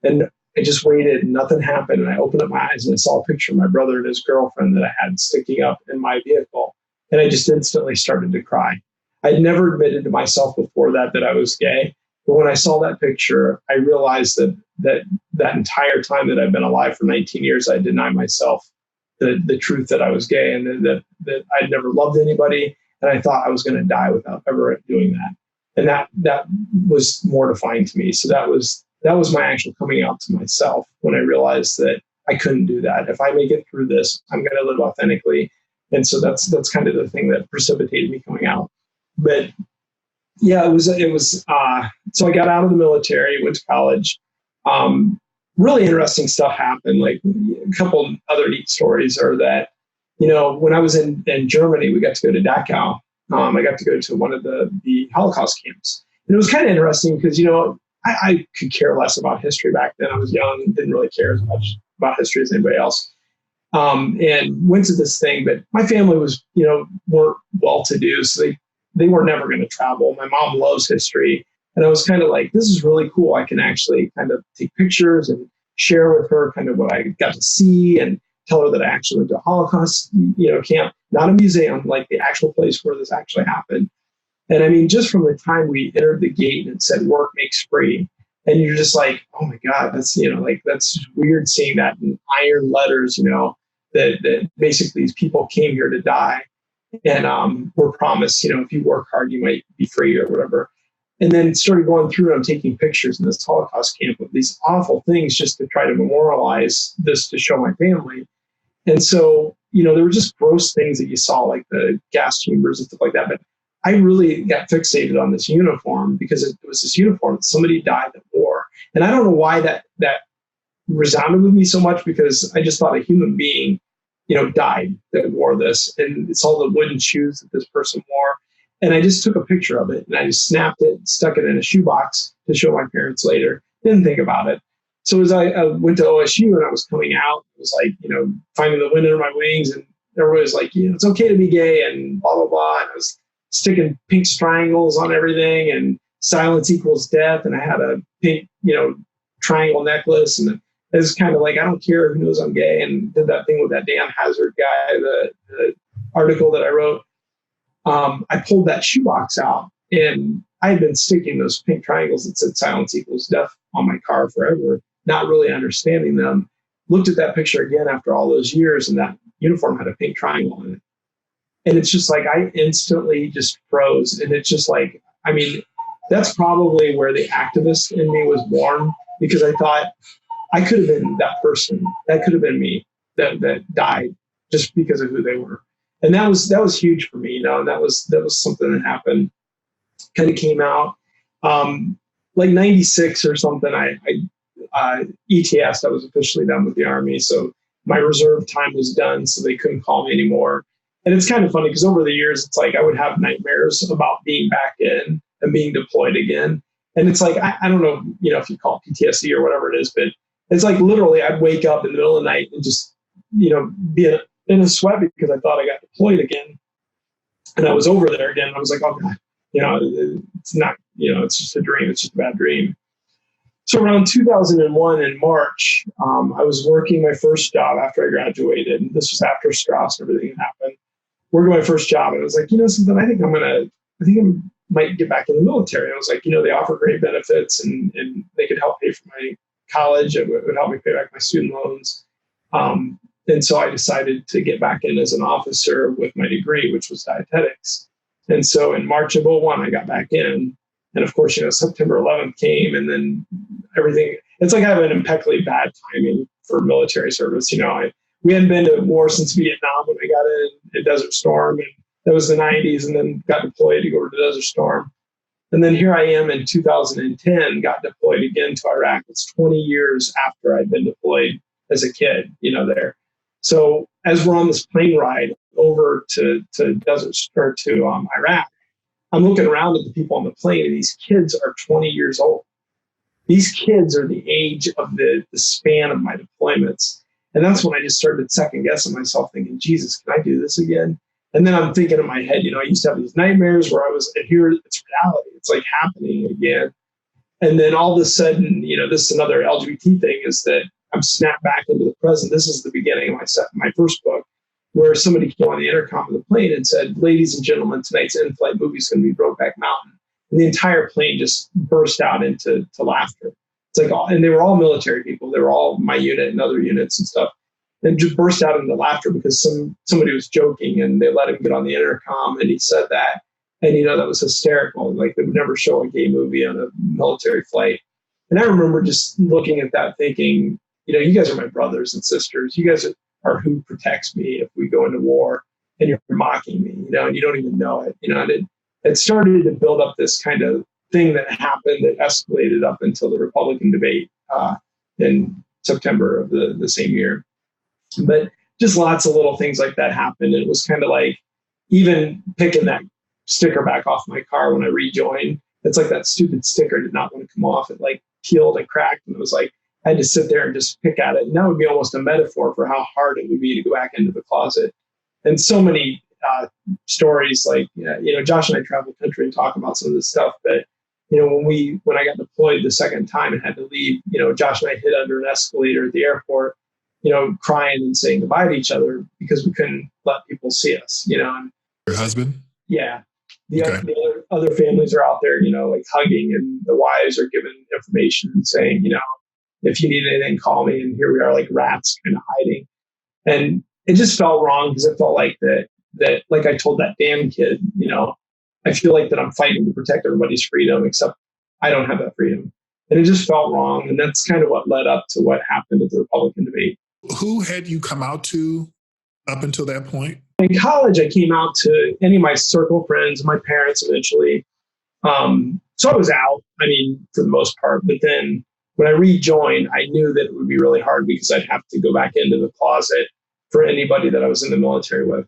And I just waited and nothing happened. And I opened up my eyes and I saw a picture of my brother and his girlfriend that I had sticking up in my vehicle. And I just instantly started to cry. I'd never admitted to myself before that I was gay. But when I saw that picture, I realized that entire time that I've been alive for 19 years, I denied myself the truth that I was gay and that I'd never loved anybody. And I thought I was going to die without ever doing that. And that was mortifying to me. So that was my actual coming out to myself when I realized that I couldn't do that. If I make it through this, I'm going to live authentically. And so that's kind of the thing that precipitated me coming out. But yeah, it was, so I got out of the military, went to college. Really interesting stuff happened. Like a couple other neat stories are that, when I was in Germany, we got to go to Dachau. I got to go to one of the Holocaust camps. And it was kind of interesting because, I could care less about history back then. I was young and didn't really care as much about history as anybody else. And went to this thing, but my family was, weren't well-to-do, so they were never going to travel. My mom loves history. And I was kind of like, this is really cool. I can actually kind of take pictures and share with her kind of what I got to see and tell her that I actually went to a Holocaust, camp, not a museum, like the actual place where this actually happened. And I mean, just from the time we entered the gate and it said work makes free, and you're just like, oh my God, that's, that's weird seeing that in iron letters, that basically these people came here to die and were promised, if you work hard, you might be free or whatever. And then started going through and I'm taking pictures in this Holocaust camp of these awful things just to try to memorialize this to show my family. And so, there were just gross things that you saw, like the gas chambers and stuff like that. But I really got fixated on this uniform because it was this uniform that somebody died that wore. And I don't know why that resounded with me so much, because I just thought a human being, died that wore this. And it's all the wooden shoes that this person wore. And I just took a picture of it and I just snapped it, stuck it in a shoebox to show my parents later. Didn't think about it. So as I went to OSU and I was coming out, it was like, finding the wind under my wings, and everybody was like, it's okay to be gay and blah, blah, blah. And I was sticking pink triangles on everything and silence equals death. And I had a pink, triangle necklace. And it was kind of like, I don't care who knows I'm gay, and did that thing with that Dan Hazard guy, the article that I wrote. I pulled that shoebox out and I had been sticking those pink triangles that said silence equals death on my car forever, not really understanding them. Looked at that picture again after all those years, and that uniform had a pink triangle in it. And it's just like, I instantly just froze. And it's just like, I mean, that's probably where the activist in me was born, because I thought I could have been that person. That could have been me that died just because of who they were. And that was huge for me, and that was something that happened, kind of came out, like 96 or something. I ETS, I was officially done with the Army. So my reserve time was done, so they couldn't call me anymore. And it's kind of funny because over the years, it's like I would have nightmares about being back in and being deployed again. And it's like, I don't know, if you call it PTSD or whatever it is, but it's like literally I'd wake up in the middle of the night and just, be in a sweat because I thought I got deployed again. And I was over there again. I was like, oh God, it's not, it's just a dream. It's just a bad dream. So around 2001 in March, I was working my first job after I graduated. This was after Strauss and everything had happened. Working my first job. And I was like, something, I think I'm going to I think I might get back in the military. I was like, they offer great benefits and they could help pay for my college. It would help me pay back my student loans. And so I decided to get back in as an officer with my degree, which was dietetics. And so in March of 2001, I got back in. And of course, September 11th came, and then everything. It's like I have an impeccably bad timing for military service. We hadn't been to war since Vietnam when I got in Desert Storm, and that was the 90s, and then got deployed to go to Desert Storm. And then here I am in 2010, got deployed again to Iraq. It's 20 years after I'd been deployed as a kid, there. So as we're on this plane ride over to Desert or to Iraq, I'm looking around at the people on the plane, and these kids are 20 years old. These kids are the age of the span of my deployments. And that's when I just started second guessing myself, thinking, Jesus, can I do this again? And then I'm thinking in my head, I used to have these nightmares where I was, and here it's reality. It's like happening again. And then all of a sudden, this is another LGBT thing, is that I'm snapped back into the present. This is the beginning of my first book, where somebody came on the intercom of the plane and said, ladies and gentlemen, tonight's in-flight movie is going to be Brokeback Mountain. And the entire plane just burst out into laughter. It's like, and they were all military people. They were all my unit and other units and stuff. And just burst out into laughter because somebody was joking, and they let him get on the intercom, and he said that. And, that was hysterical. Like, they would never show a gay movie on a military flight. And I remember just looking at that thinking, you guys are my brothers and sisters. You guys are who protects me if we go into war, and you're mocking me, and you don't even know it. And it started to build up this kind of thing that happened that escalated up until the Republican debate in September of the same year. But just lots of little things like that happened. And it was kind of like, even picking that sticker back off my car when I rejoined, it's like that stupid sticker did not want to come off. It like peeled and cracked, and it was like, I had to sit there and just pick at it. And that would be almost a metaphor for how hard it would be to go back into the closet. And so many stories, like, Josh and I travel the country and talk about some of this stuff. But, when I got deployed the second time and had to leave, Josh and I hid under an escalator at the airport, crying and saying goodbye to each other because we couldn't let people see us, And, your husband? Yeah. The other families are out there, like hugging, and the wives are giving information and saying, if you need anything, call me. And here we are, like rats, kind of hiding. And it just felt wrong, because it felt like that, like I told that damn kid, I feel like that I'm fighting to protect everybody's freedom, except I don't have that freedom. And it just felt wrong. And that's kind of what led up to what happened at the Republican debate. Who had you come out to up until that point? In college, I came out to any of my circle friends, my parents eventually. So I was out, for the most part. But then when I rejoined, I knew that it would be really hard, because I'd have to go back into the closet for anybody that I was in the military with.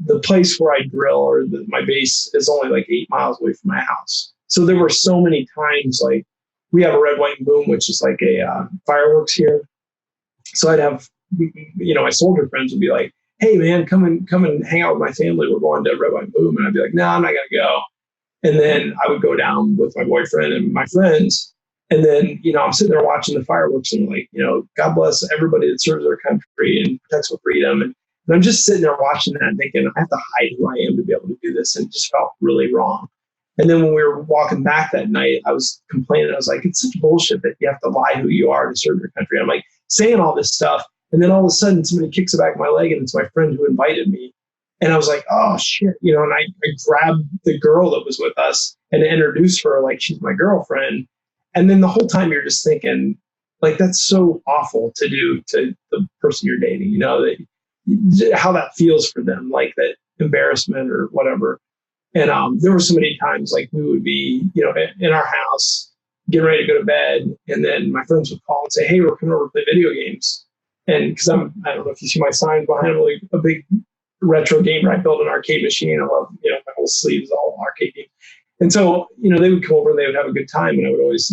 The place where I drill, or my base, is only like 8 miles away from my house. So there were so many times, like, we have a red, white, and boom, which is like a fireworks here. So I'd have, my soldier friends would be like, hey man, come and hang out with my family. We're going to red, white, and boom. And I'd be like, no, I'm not going to go. And then I would go down with my boyfriend and my friends. And then, I'm sitting there watching the fireworks, and like, God bless everybody that serves their country and protects our freedom. And I'm just sitting there watching that and thinking, I have to hide who I am to be able to do this. And it just felt really wrong. And then when we were walking back that night, I was complaining. I was like, it's such bullshit that you have to lie who you are to serve your country. I'm like saying all this stuff. And then all of a sudden somebody kicks the back of my leg, and it's my friend who invited me. And I was like, oh shit, and I grabbed the girl that was with us and introduced her like she's my girlfriend. And then the whole time you're just thinking, like, that's so awful to do to the person you're dating, how that feels for them, like that embarrassment or whatever. And there were so many times, like, we would be, in our house getting ready to go to bed, and then my friends would call and say, hey, we're coming over to play video games. And because I don't know if you see my sign behind me, like a big retro gamer. I built an arcade machine. I love, my whole sleeve is all arcade games. And so, they would come over and they would have a good time. And I would always,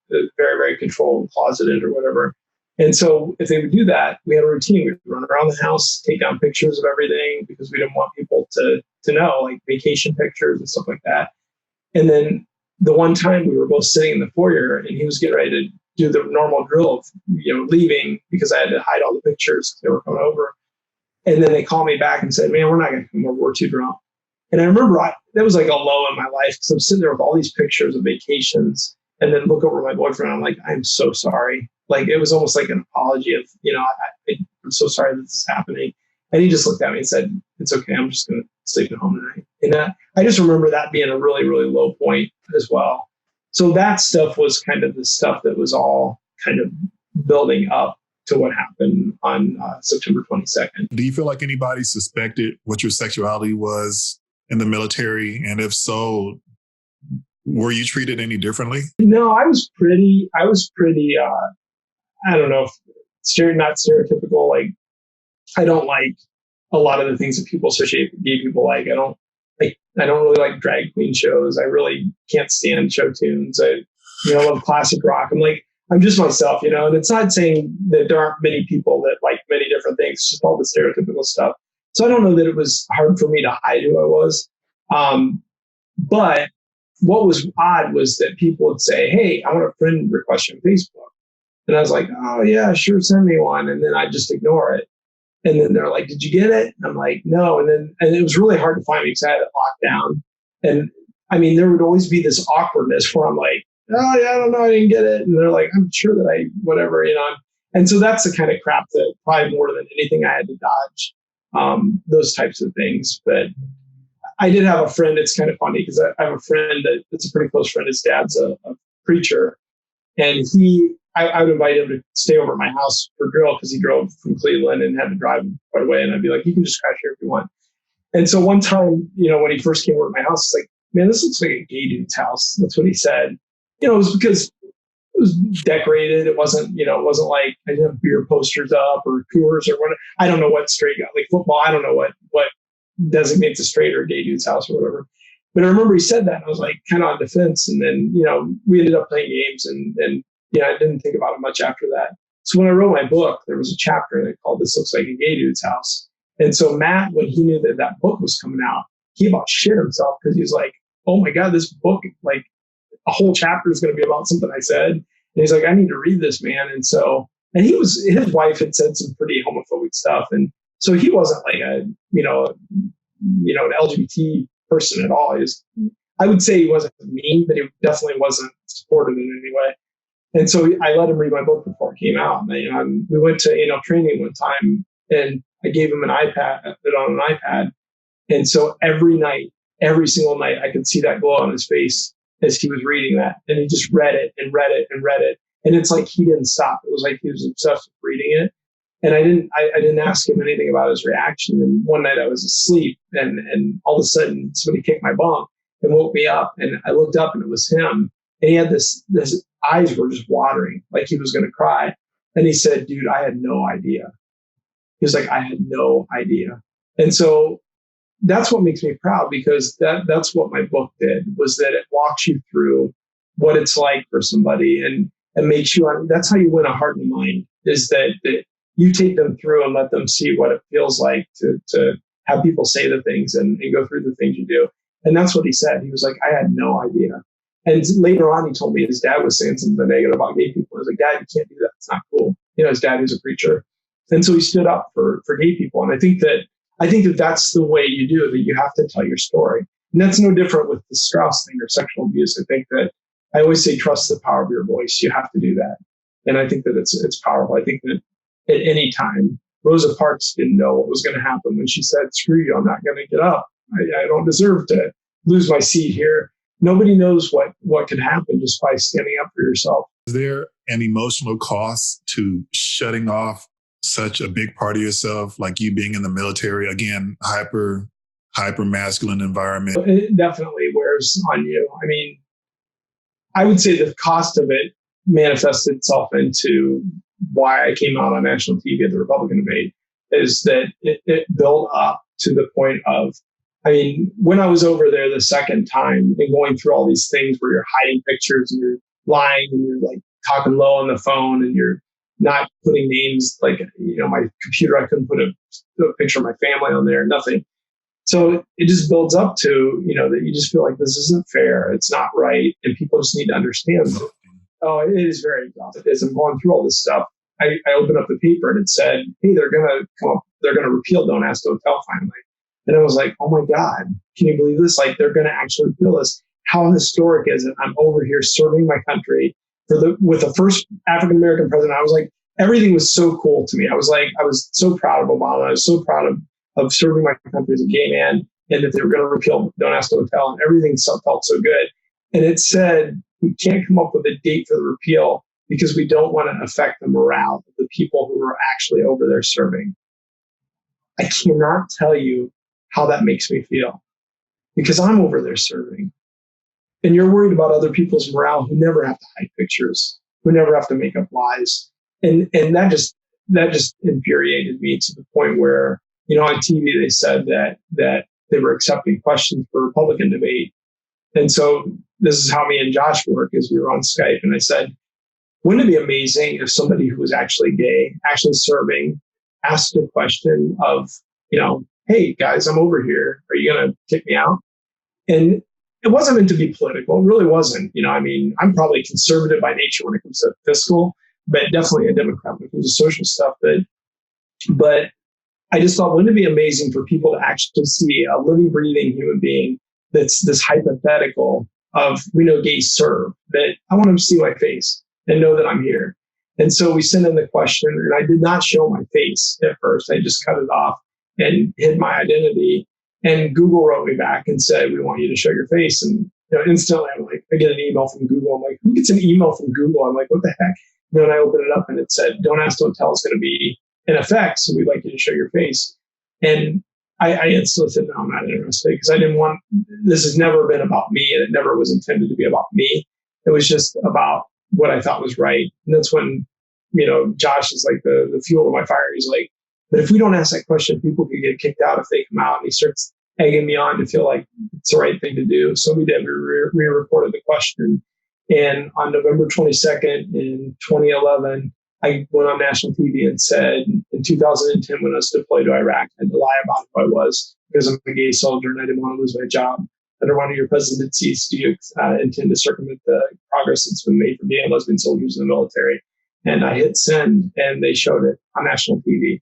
very, very controlled, closeted or whatever. And so if they would do that, we had a routine. We'd run around the house, take down pictures of everything, because we didn't want people to know, like vacation pictures and stuff like that. And then the one time we were both sitting in the foyer, and he was getting ready to do the normal drill of, leaving, because I had to hide all the pictures. They were coming over. And then they called me back and said, man, we're not going to come over. We're too drunk. And I remember that was like a low in my life because I'm sitting there with all these pictures of vacations and then look over at my boyfriend. I'm like, I'm so sorry. Like, it was almost like an apology of, I'm so sorry that this is happening. And he just looked at me and said, it's okay. I'm just going to sleep at home tonight. And I just remember that being a really, really low point as well. So that stuff was kind of the stuff that was all kind of building up to what happened on September 22nd. Do you feel like anybody suspected what your sexuality was in the military? And if so, were you treated any differently? No, I was pretty, I don't know, not stereotypical. Like, I don't like a lot of the things that people associate with gay people. Like, I don't really like drag queen shows. I really can't stand show tunes. I love classic rock. I'm just myself, and it's not saying that there aren't many people that like many different things, it's just all the stereotypical stuff. So I don't know that it was hard for me to hide who I was. But what was odd was that people would say, hey, I want a friend request you on Facebook. And I was like, oh yeah, sure, send me one. And then I just ignore it. And then they're like, did you get it? And I'm like, no. And it was really hard to find me because I had it locked down. And I mean, there would always be this awkwardness where I'm like, oh yeah, I don't know, I didn't get it. And they're like, I'm sure that whatever. And so that's the kind of crap that probably more than anything I had to dodge, those types of things. But I did have a friend. It's kind of funny because I have a friend that's a pretty close friend. His dad's a preacher. And I would invite him to stay over at my house for drill because he drove from Cleveland and had to drive quite a way. And I'd be like, you can just crash here if you want. And so one time, when he first came over to my house, it's like, man, this looks like a gay dude's house. That's what he said. It was because it was decorated. It wasn't like I didn't have beer posters up or tours or whatever. I don't know what straight got, like football. I don't know what designates a straight or gay dude's house or whatever. But I remember he said that and I was like kind of on defense. And then, we ended up playing games and I didn't think about it much after that. So when I wrote my book, there was a chapter in it called This Looks Like a Gay Dude's House. And so Matt, when he knew that book was coming out, he about shit himself because he was like, oh my God, this book, like a whole chapter is going to be about something I said. And he's like, I need to read this, man. And so, and his wife had said some pretty homophobic stuff. And so he wasn't like an LGBT person at all. I would say he wasn't mean, but he definitely wasn't supportive in any way. And so I let him read my book before it came out. And, we went to training one time, and I gave him an iPad, put on an iPad. And so every single night, I could see that glow on his face as he was reading that. And he just read it and read it and read it. And it's like he didn't stop. It was like he was obsessed with reading it. And I didn't ask him anything about his reaction. And one night I was asleep, and all of a sudden somebody kicked my bunk and woke me up. And I looked up, and it was him. And he had this eyes were just watering, like he was going to cry. And he said, dude, I had no idea. He was like, I had no idea. And so that's what makes me proud, because that's what my book did, was that it walks you through what it's like for somebody and makes you, that's how you win a heart and mind, is that you take them through and let them see what it feels like to have people say the things and go through the things you do. And that's what he said. He was like, I had no idea. And later on, he told me his dad was saying something negative about gay people. I was like, Dad, you can't do that. It's not cool. His dad is a preacher. And so he stood up for gay people. And I think that that's the way you do it, that you have to tell your story. And that's no different with the Strauss thing or sexual abuse. I think that I always say, trust the power of your voice. You have to do that. And I think that it's powerful. I think that at any time, Rosa Parks didn't know what was going to happen when she said, screw you, I'm not going to get up. I don't deserve to lose my seat here. Nobody knows what could happen just by standing up for yourself. Is there an emotional cost to shutting off such a big part of yourself, like you being in the military? Again, hyper masculine environment. It definitely wears on you. I mean, I would say the cost of it manifested itself into why I came out on national TV at the Republican debate, is that it built up to the point of, I mean, when I was over there the second time and going through all these things where you're hiding pictures and you're lying and you're like talking low on the phone and you're not putting names, like, my computer, I couldn't put a picture of my family on there, nothing. So it just builds up to, that you just feel like this isn't fair. It's not right. And people just need to understand that. Oh, it is very exhausting. As I'm going through all this stuff, I opened up the paper and it said, hey, they're going to repeal Don't Ask, Don't Tell finally. And I was like, oh my God, can you believe this? Like, they're going to actually repeal this. How historic is it? I'm over here serving my country with the first African-American president. I was like, everything was so cool to me. I was so proud of Obama. I was so proud of serving my country as a gay man, and that they were going to repeal Don't Ask, Don't Tell, and everything felt so good. And it said, we can't come up with a date for the repeal because we don't want to affect the morale of the people who are actually over there serving. I cannot tell you how that makes me feel, because I'm over there serving. And you're worried about other people's morale who never have to hide pictures, who never have to make up lies. And that just infuriated me to the point where, on TV they said that they were accepting questions for Republican debate. And so this is how me and Josh work, is we were on Skype, and I said, wouldn't it be amazing if somebody who was actually gay, actually serving, asked a question of, hey guys, I'm over here. Are you going to kick me out? And it wasn't meant to be political. It really wasn't. I'm probably conservative by nature when it comes to fiscal, but definitely a Democrat when it comes to social stuff. But I just thought, wouldn't it be amazing for people to actually see a living, breathing human being that's this hypothetical of, we know gays serve, that I want them to see my face and know that I'm here. And so we sent in the question, and I did not show my face at first. I just cut it off and hid my identity. And Google wrote me back and said, we want you to show your face. And instantly I get an email from Google. I'm like, who gets an email from Google? I'm like, what the heck? And then I open it up and it said, Don't Ask, Don't Tell is going to be in effect, so we'd like you to show your face. And I instantly said, no, I'm not interested, because I didn't want, this has never been about me, and it never was intended to be about me. It was just about what I thought was right. And that's when, Josh is like the fuel to my fire. He's like, but if we don't ask that question, people could get kicked out if they come out. And he starts egging me on to feel like it's the right thing to do. So we did. We re-recorded the question. And on November 22nd in 2011, I went on national TV and said, in 2010, when I was deployed to Iraq, I had to lie about who I was because I'm a gay soldier and I didn't want to lose my job. Under one of your presidencies, do you intend to circumvent the progress that's been made for gay and lesbian soldiers in the military? And I hit send, and they showed it on national TV.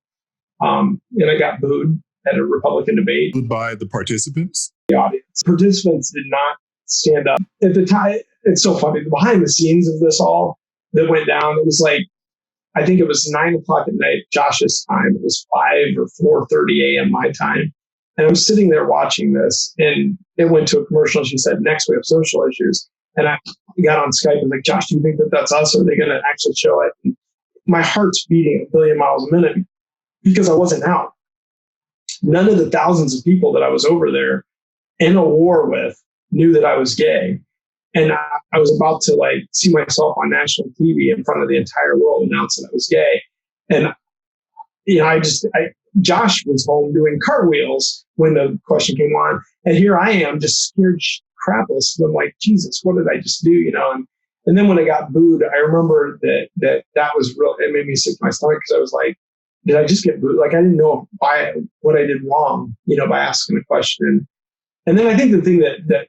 And I got booed at a Republican debate. Booed by the participants? The audience. Participants did not stand up. At the time, it's so funny, the behind the scenes of this all that went down, it was like, I think it was 9 o'clock at night, Josh's time. It was 5 or 4:30 a.m. my time. And I'm sitting there watching this, and it went to a commercial. She said, next we have social issues. And I got on Skype and was like, Josh, do you think that that's us? Or are they going to actually show it? And my heart's beating a billion miles a minute because I wasn't out. None of the thousands of people that I was over there in a war with knew that I was gay. And I was about to see myself on national TV in front of the entire world announce that I was gay. And, Josh was home doing cartwheels when the question came on. And here I am just scared crapless. And I'm like, Jesus, what did I just do? And then when I got booed, I remember that was real. It made me sick to my stomach because I was like, did I just get booed? I didn't know what I did wrong, by asking a question. And then I think the thing that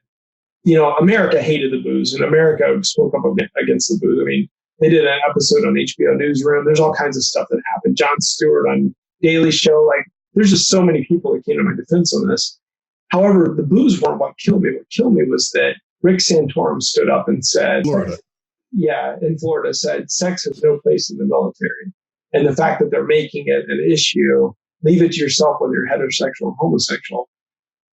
America hated the boos, and America spoke up against the boos. I mean, they did an episode on HBO Newsroom. There's all kinds of stuff that happened. Jon Stewart on Daily Show. There's just so many people that came to my defense on this. However, the boos weren't what killed me. What killed me was that Rick Santorum stood up and said, Florida. Yeah, in Florida, said sex has no place in the military. And the fact that they're making it an issue, leave it to yourself whether you're heterosexual or homosexual.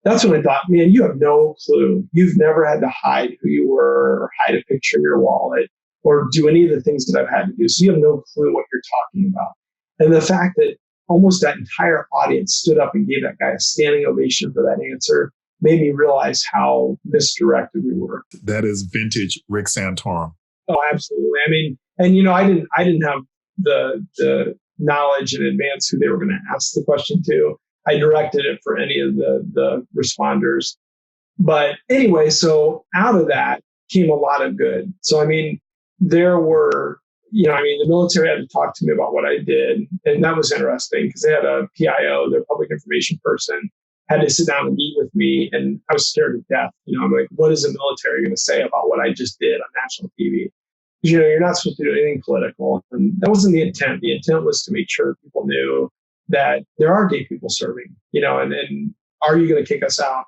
That's when I thought, man, you have no clue. You've never had to hide who you were or hide a picture in your wallet or do any of the things that I've had to do. So you have no clue what you're talking about. And the fact that almost that entire audience stood up and gave that guy a standing ovation for that answer made me realize how misdirected we were. That is vintage Rick Santorum. Oh, absolutely. I mean, and I didn't have the knowledge in advance who they were going to ask the question to. I directed it for any of the responders. But anyway, so out of that came a lot of good. So, I mean, there were, the military had to talk to me about what I did. And that was interesting because they had a PIO, their public information person, had to sit down and meet with me. And I was scared to death. I'm like, what is the military going to say about what I just did on national TV? You're not supposed to do anything political. And that wasn't the intent. The intent was to make sure people knew that there are gay people serving, and are you going to kick us out?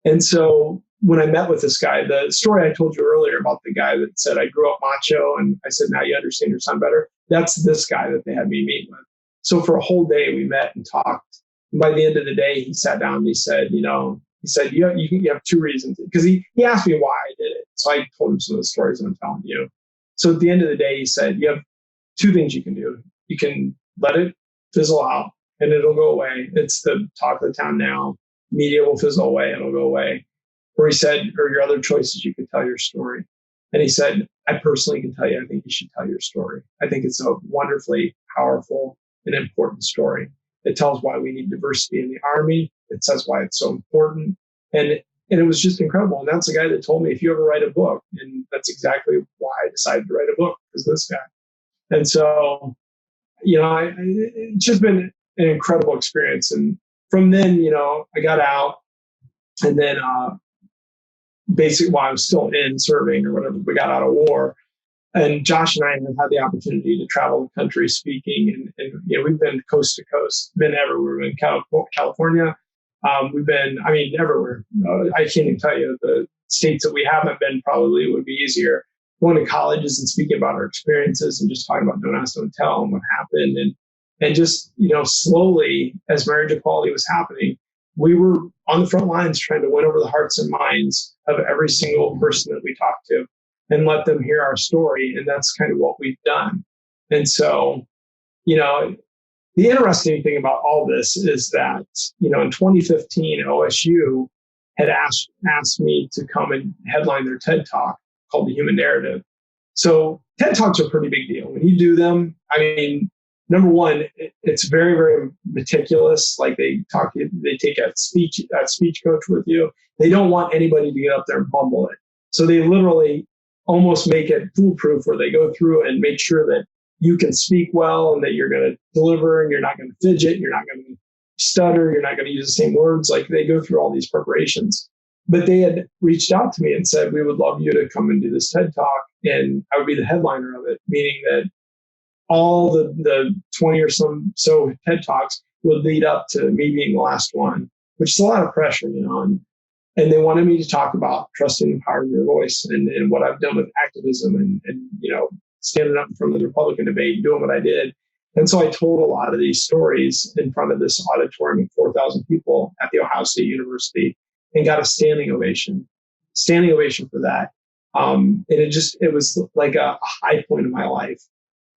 And so when I met with this guy, the story I told you earlier about the guy that said, I grew up macho, and I said, now you understand your son better. That's this guy that they had me meet with. So for a whole day, we met and talked. And by the end of the day, he sat down and he said, you have two reasons. Because he asked me why I did it. So I told him some of the stories I'm telling you. So at the end of the day, he said, you have two things you can do. You can let it fizzle out and it'll go away. It's the talk of the town now. Media will fizzle away, it'll go away. Or he said, or your other choices, you can tell your story. And he said, I personally can tell you, I think you should tell your story. I think it's a wonderfully powerful and important story. It tells why we need diversity in the Army. It says why it's so important. And it was just incredible. And that's the guy that told me, if you ever write a book, and that's exactly why I decided to write a book, because this guy. And so, it's just been an incredible experience. And from then, I got out, and then basically while I was still in serving or whatever, we got out of war. And Josh and I have had the opportunity to travel the country speaking, and we've been coast to coast, been everywhere. We've been in California. We've been, everywhere. I can't even tell you the states that we haven't been. Probably would be easier. Going to colleges and speaking about our experiences and just talking about don't ask, don't tell and what happened. And just, slowly as marriage equality was happening, we were on the front lines trying to win over the hearts and minds of every single person that we talked to and let them hear our story. And that's kind of what we've done. And so, the interesting thing about all this is that, in 2015, OSU had asked me to come and headline their TED Talk called The Human Narrative. So TED Talks are a pretty big deal. When you do them, number one, it's very, very meticulous. Like they take a speech coach with you. They don't want anybody to get up there and bumble it. So they literally almost make it foolproof, where they go through and make sure that you can speak well and that you're going to deliver and you're not going to fidget, you're not going to stutter, you're not going to use the same words. Like they go through all these preparations. But they had reached out to me and said, we would love you to come and do this TED Talk. And I would be the headliner of it, meaning that all the 20 or so TED Talks would lead up to me being the last one, which is a lot of pressure, and they wanted me to talk about trusting and empowering your voice and what I've done with activism and standing up in front of the Republican debate, doing what I did. And so I told a lot of these stories in front of this auditorium of 4,000 people at the Ohio State University and got a standing ovation for that. And it was like a high point of my life.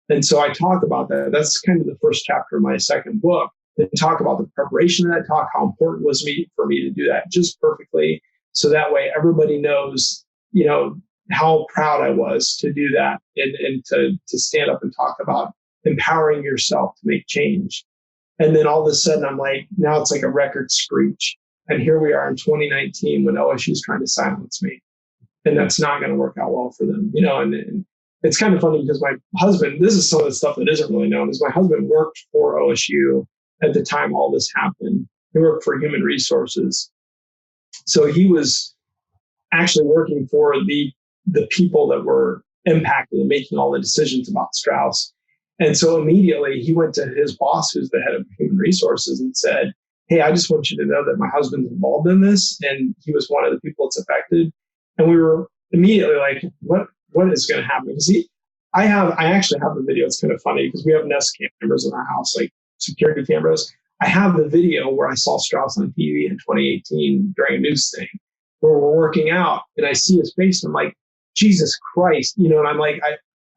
And so I talk about that. That's kind of the first chapter of my second book. And talk about the preparation of that talk, how important it was for me to do that just perfectly. So that way everybody knows, how proud I was to do that and to stand up and talk about empowering yourself to make change. And then all of a sudden I'm like, now it's like a record screech. And here we are in 2019 when OSU is trying to silence me. And that's not going to work out well for them, and it's kind of funny because my husband, this is some of the stuff that isn't really known, is my husband worked for OSU at the time all this happened. He worked for Human Resources. So he was actually working for the people that were impacted and making all the decisions about Strauss. And so immediately he went to his boss, who's the head of Human Resources, and said, hey, I just want you to know that my husband's involved in this. And he was one of the people that's affected. And we were immediately like, what is going to happen? Because I actually have the video. It's kind of funny because we have Nest cameras in our house, like security cameras. I have the video where I saw Strauss on TV in 2018 during a news thing where we're working out and I see his face and I'm like, Jesus Christ, and I'm like,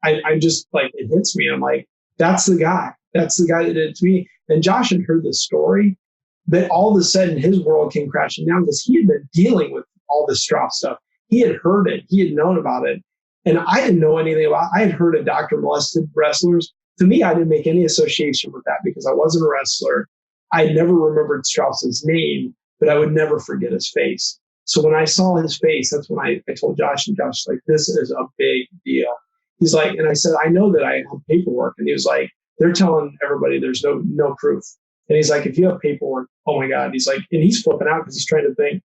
I just like, it hits me. I'm like, that's the guy that did it to me. And Josh had heard this story, but all of a sudden his world came crashing down because he had been dealing with all this Strauss stuff. He had heard it. He had known about it. And I didn't know anything about it. I had heard a doctor molested wrestlers. To me, I didn't make any association with that because I wasn't a wrestler. I never remembered Strauss's name, but I would never forget his face. So when I saw his face, that's when I told Josh, and Josh was like, this is a big deal. He's like, and I said, I know that I have paperwork. And he was like, they're telling everybody there's no proof. And he's like, if you have paperwork, oh my God. He's like, and he's flipping out because he's trying to think,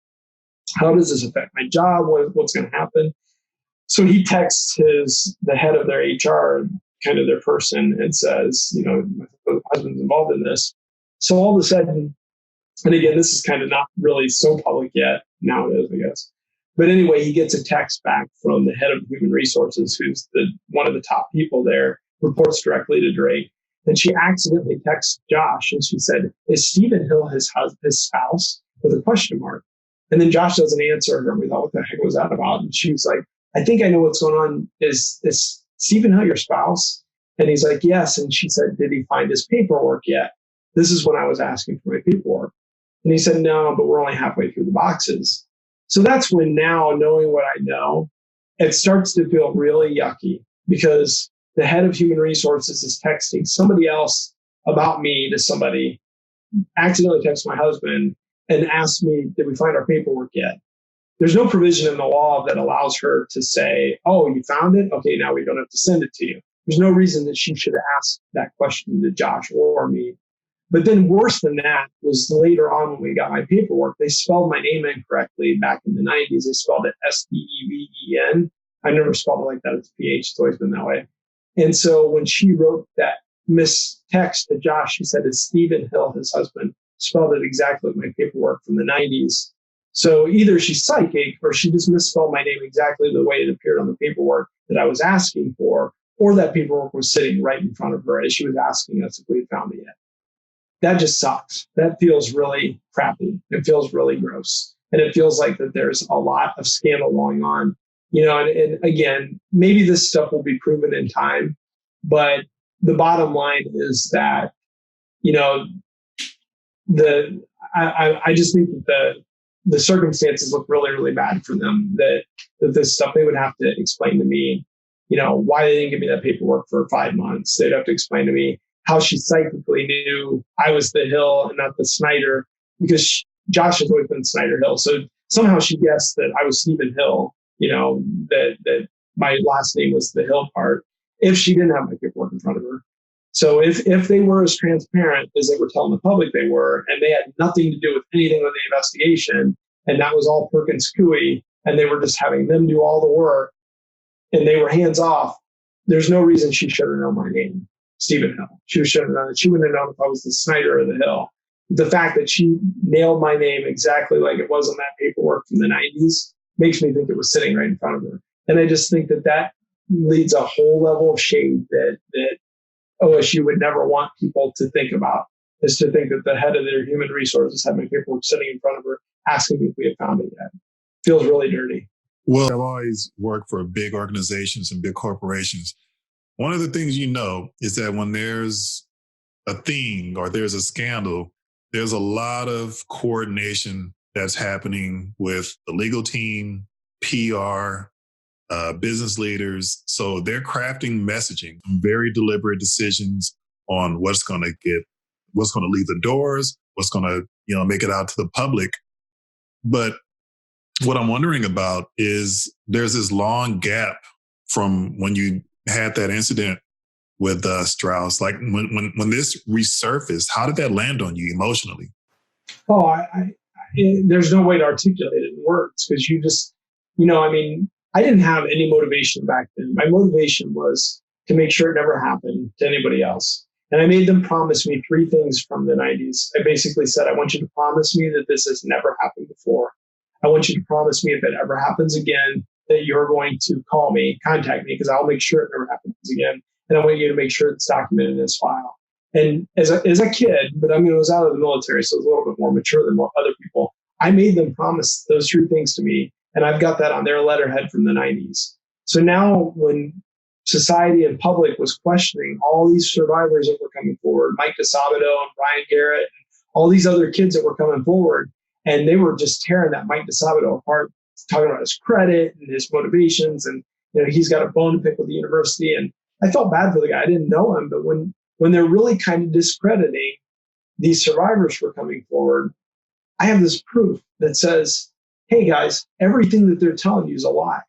how does this affect my job? What's going to happen? So he texts the head of their HR, kind of their person, and says, my husband's involved in this. So all of a sudden, And again, this is kind of not really so public yet. Now it is, I guess. But anyway, he gets a text back from the head of human resources, who's one of the top people there, reports directly to Drake. And she accidentally texts Josh, and she said, "Is Stephen Hill his spouse?" with a question mark. And then Josh doesn't answer her. And we thought, what the heck was that about? And she was like, "I think I know what's going on. Is Stephen Hill your spouse?" And he's like, "Yes." And she said, "Did he find his paperwork yet?" This is when I was asking for my paperwork. And he said, "No, but we're only halfway through the boxes." So that's when, now knowing what I know, it starts to feel really yucky, because the head of human resources is texting somebody else about me to somebody, accidentally text my husband and asked me, "Did we find our paperwork yet?" There's no provision in the law that allows her to say, "Oh, you found it? Okay, now we don't have to send it to you." There's no reason that she should ask that question to Josh or me. But then worse than that was later on when we got my paperwork, they spelled my name incorrectly back in the 90s. They spelled it Steven. I never spelled it like that. It's PH. It's always been that way. And so when she wrote that text to Josh, she said, "It's Stephen Hill, his husband," spelled it exactly like my paperwork from the 90s. So either she's psychic, or she just misspelled my name exactly the way it appeared on the paperwork that I was asking for, or that paperwork was sitting right in front of her as she was asking us if we had found it yet. That just sucks. That feels really crappy. It feels really gross. And it feels like that there's a lot of scandal going on. And again, maybe this stuff will be proven in time, but the bottom line is that, I just think that the circumstances look really, really bad for them, that this stuff, they would have to explain to me, why they didn't give me that paperwork for 5 months. They'd have to explain to me how she psychically knew I was the Hill and not the Snyder, because Josh has always been Snyder Hill. So somehow she guessed that I was Stephen Hill, that my last name was the Hill part, if she didn't have my paperwork in front of her. So if they were as transparent as they were telling the public they were, and they had nothing to do with anything with the investigation, and that was all Perkins Coie, and they were just having them do all the work, and they were hands off, there's no reason she should have known my name, Stephen Hill. She should have known it. She wouldn't have known if I was the Snyder or the Hill. The fact that she nailed my name exactly like it was on that paperwork from the 90s makes me think it was sitting right in front of her. And I just think that leads a whole level of shade that OSU would never want people to think about, is to think that the head of their human resources had my paperwork sitting in front of her asking me if we had found it yet. Feels really dirty. Well, I've always worked for big organizations and big corporations. One of the things is that when there's a thing or there's a scandal, there's a lot of coordination that's happening with the legal team, PR, business leaders. So they're crafting messaging, very deliberate decisions on what's going to leave the doors, what's going to, make it out to the public. But what I'm wondering about is there's this long gap from when you had that incident with Strauss. Like when this resurfaced, how did that land on you emotionally? Oh, there's no way to articulate it in words, because you just, I didn't have any motivation back then. My motivation was to make sure it never happened to anybody else. And I made them promise me 3 things from the 90s. I basically said, I want you to promise me that this has never happened before. I want you to promise me if it ever happens again, that you're going to contact me, because I'll make sure it never happens again. And I want you to make sure it's documented in this file. And as a kid, but I was out of the military, so I was a little bit more mature than other people. I made them promise those 3 things to me. And I've got that on their letterhead from the 90s. So now when society and public was questioning all these survivors that were coming forward, Mike DeSabato and Brian Garrett, and all these other kids that were coming forward, and they were just tearing that Mike DeSabato apart, talking about his credit and his motivations, and he's got a bone to pick with the university. And I felt bad for the guy. I didn't know him, but when they're really kind of discrediting these survivors for coming forward, I have this proof that says, hey guys, everything that they're telling you is a lie.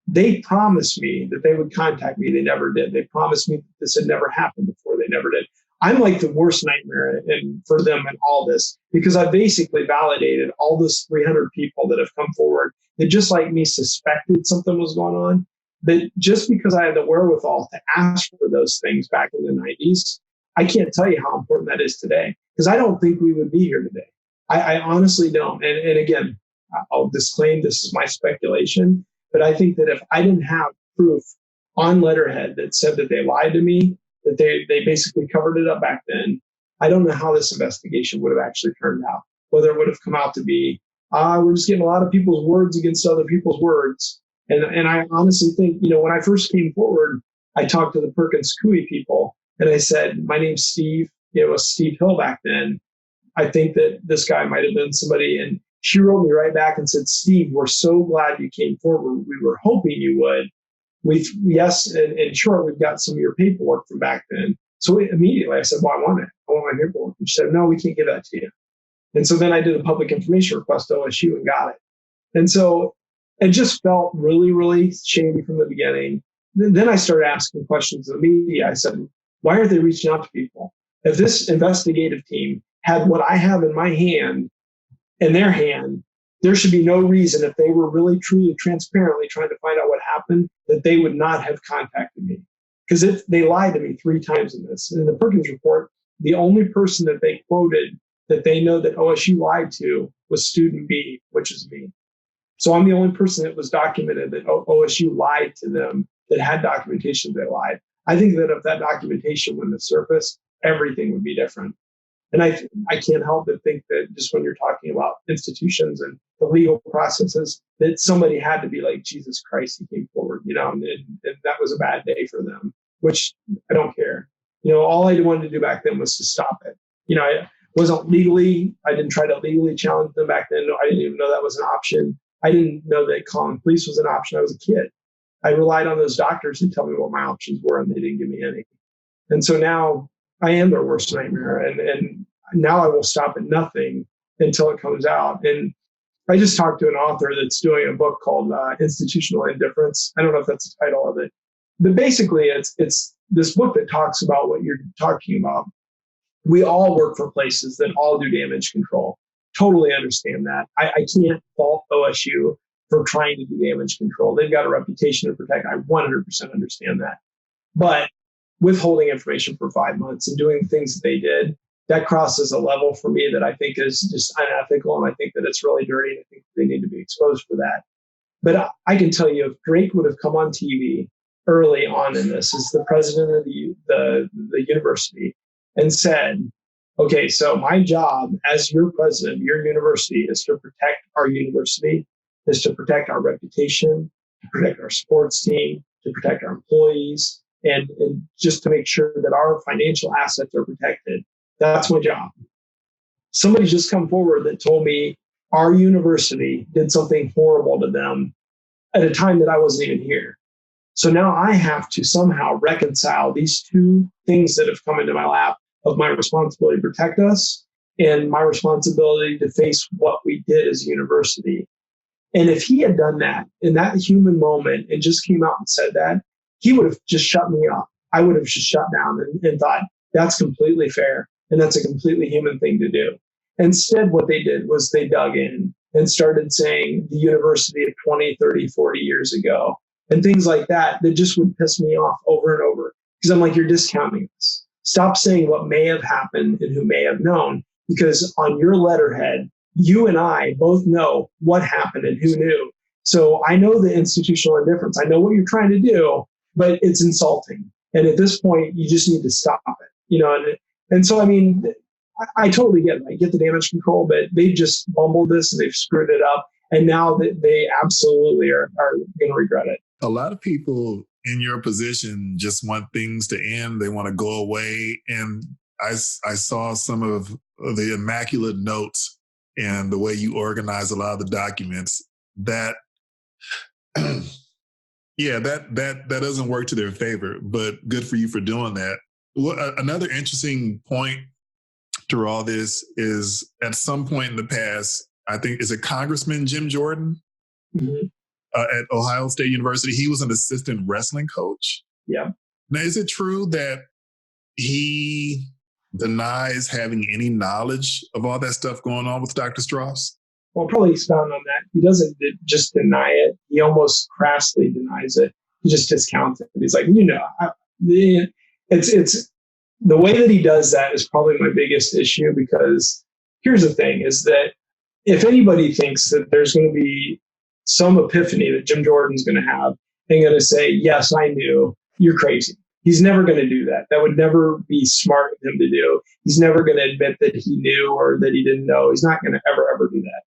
They promised me that they would contact me. They never did. They promised me that this had never happened before. They never did. I'm like the worst nightmare for them in all this, because I basically validated all those 300 people that have come forward that, just like me, suspected something was going on. But just because I had the wherewithal to ask for those things back in the 90s, I can't tell you how important that is today, because I don't think we would be here today. I honestly don't. And again, I'll disclaim this is my speculation, but I think that if I didn't have proof on letterhead that said that they lied to me, that they basically covered it up back then, I don't know how this investigation would have actually turned out. Whether it would have come out to be, we're just getting a lot of people's words against other people's words. And I honestly think, when I first came forward, I talked to the Perkins Coie people and I said, my name's Steve. It was Steve Hill back then. I think that this guy might have been somebody. And she wrote me right back and said, Steve, we're so glad you came forward. We were hoping you would. Yes, and in short, we've got some of your paperwork from back then. So immediately I said, well, I want it. I want my paperwork. And she said, no, we can't give that to you. And so then I did a public information request to OSU and got it. And so it just felt really, really shady from the beginning. Then I started asking questions of the media. I said, why aren't they reaching out to people? If this investigative team had what I have in my hand, in their hand, there should be no reason, if they were really, truly, transparently trying to find out what happened, that they would not have contacted me. Because if they lied to me 3 times in this. In the Perkins report, the only person that they quoted that they know that OSU lied to was student B, which is me. So I'm the only person that was documented that OSU lied to them, that had documentation that they lied. I think that if that documentation went to surface, everything would be different. And I can't help but think that just when you're talking about institutions and the legal processes, that somebody had to be like, Jesus Christ, he came forward, and that was a bad day for them, which I don't care. All I wanted to do back then was to stop it. I didn't try to legally challenge them back then. I didn't even know that was an option. I didn't know that calling police was an option. I was a kid. I relied on those doctors to tell me what my options were, and they didn't give me any. And so now I am their worst nightmare. And now I will stop at nothing until it comes out. And I just talked to an author that's doing a book called Institutional Indifference. I don't know if that's the title of it. But basically, it's this book that talks about what you're talking about. We all work for places that all do damage control. Totally understand that. I can't fault OSU for trying to do damage control. They've got a reputation to protect. I 100% understand that. But withholding information for 5 months and doing things that they did, that crosses a level for me that I think is just unethical. And I think that it's really dirty. And I think they need to be exposed for that. But I can tell you, if Drake would have come on TV early on in this as the president of the university and said, okay, so my job as your president of your university is to protect our university, is to protect our reputation, to protect our sports team, to protect our employees, and just to make sure that our financial assets are protected. That's my job. Somebody's just come forward that told me our university did something horrible to them at a time that I wasn't even here. So now I have to somehow reconcile these 2 things that have come into my lap of my responsibility to protect us and my responsibility to face what we did as a university. And if he had done that in that human moment and just came out and said that, he would have just shut me up. I would have just shut down and thought, that's completely fair. And that's a completely human thing to do. Instead, what they did was they dug in and started saying the university of 20, 30, 40 years ago and things like that just would piss me off over and over. Because I'm like, you're discounting this. Stop saying what may have happened and who may have known. Because on your letterhead, you and I both know what happened and who knew. So I know the institutional indifference. I know what you're trying to do, but it's insulting. And at this point, you just need to stop it. And so, I mean, I totally get it. I get the damage control, but they've just bumbled this and they've screwed it up. And now that they absolutely are going to regret it. A lot of people in your position just want things to end. They want to go away. And I saw some of the immaculate notes and the way you organize a lot of the documents that, yeah, that doesn't work to their favor, but good for you for doing that. Another interesting point through all this is at some point in the past, I think, is it Congressman Jim Jordan at Ohio State University? He was an assistant wrestling coach. Yeah. Now, is it true that he denies having any knowledge of all that stuff going on with Dr. Strauss? Well, I'll probably expound on that. He doesn't just deny it. He almost crassly denies it. He just discounts it. He's like, it's the way that he does that is probably my biggest issue, because here's the thing is that if anybody thinks that there's going to be some epiphany that Jim Jordan's going to have and going to say, yes, I knew, you're crazy. He's never going to do that. That would never be smart of him to do. He's never going to admit that he knew or that he didn't know. He's not going to ever do that.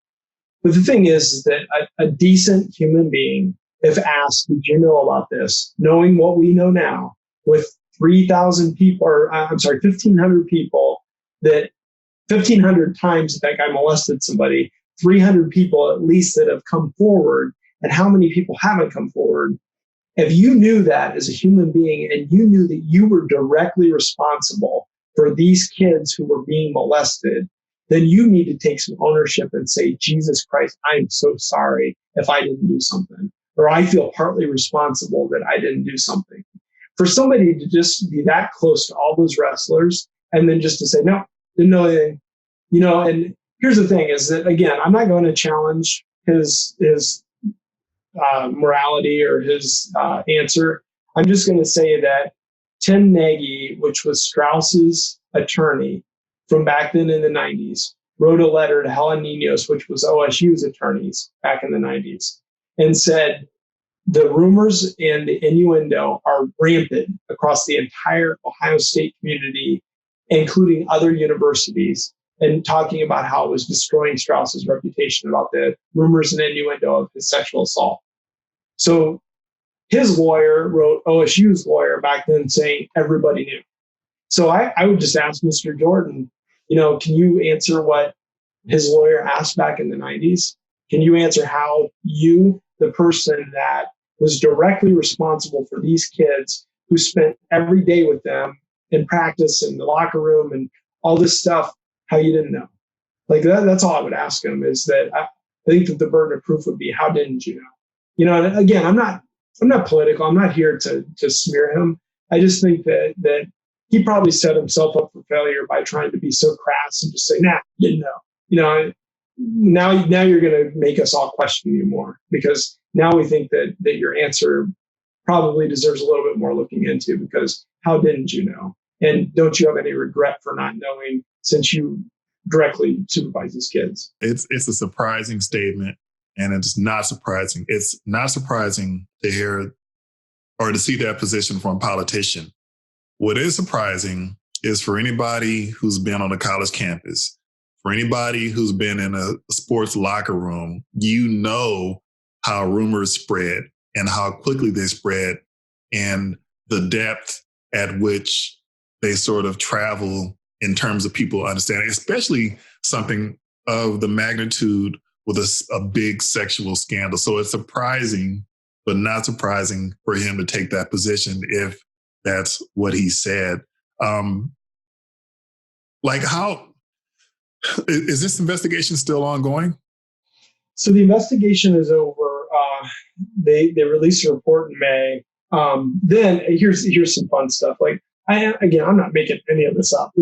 But the thing is that a decent human being, if asked, did you know about this? Knowing what we know now with 3,000 people, or I'm sorry, 1,500 people, that 1,500 times that guy molested somebody, 300 people at least that have come forward, and how many people haven't come forward? If you knew that as a human being and you knew that you were directly responsible for these kids who were being molested, then you need to take some ownership and say, Jesus Christ, I'm so sorry if I didn't do something, or I feel partly responsible that I didn't do something. For somebody to just be that close to all those wrestlers and then just to say, no, didn't know anything, and here's the thing is that, again, I'm not going to challenge his morality or his answer. I'm just going to say that Tim Nagy, which was Strauss's attorney from back then in the 90s, wrote a letter to Helen Ninos, which was OSU's attorneys back in the 90s, and said the rumors and the innuendo are rampant across the entire Ohio State community, including other universities, and talking about how it was destroying Strauss's reputation about the rumors and innuendo of his sexual assault. So his lawyer wrote OSU's lawyer back then saying everybody knew. So I would just ask Mr. Jordan, can you answer what his lawyer asked back in the 90s? Can you answer how you, the person that was directly responsible for these kids who spent every day with them in practice in the locker room and all this stuff, how you didn't know? Like that's all I would ask him, is that I think that the burden of proof would be, how didn't you know? And again, I'm not political. I'm not here to smear him. I just think that he probably set himself up for failure by trying to be so crass and just say, nah, didn't know. Now you're going to make us all question you more, because now we think that your answer probably deserves a little bit more looking into, because how didn't you know? And don't you have any regret for not knowing, since you directly supervise these kids? It's a surprising statement, and it's not surprising. It's not surprising to hear or to see that position from a politician. What is surprising is for anybody who's been on a college campus, for anybody who's been in a sports locker room, how rumors spread and how quickly they spread and the depth at which they sort of travel in terms of people understanding, especially something of the magnitude with a big sexual scandal. So it's surprising, but not surprising for him to take that position if that's what he said. How is this investigation still ongoing? So the investigation is over. They released a report in May. Then here's some fun stuff. I'm not making any of this up.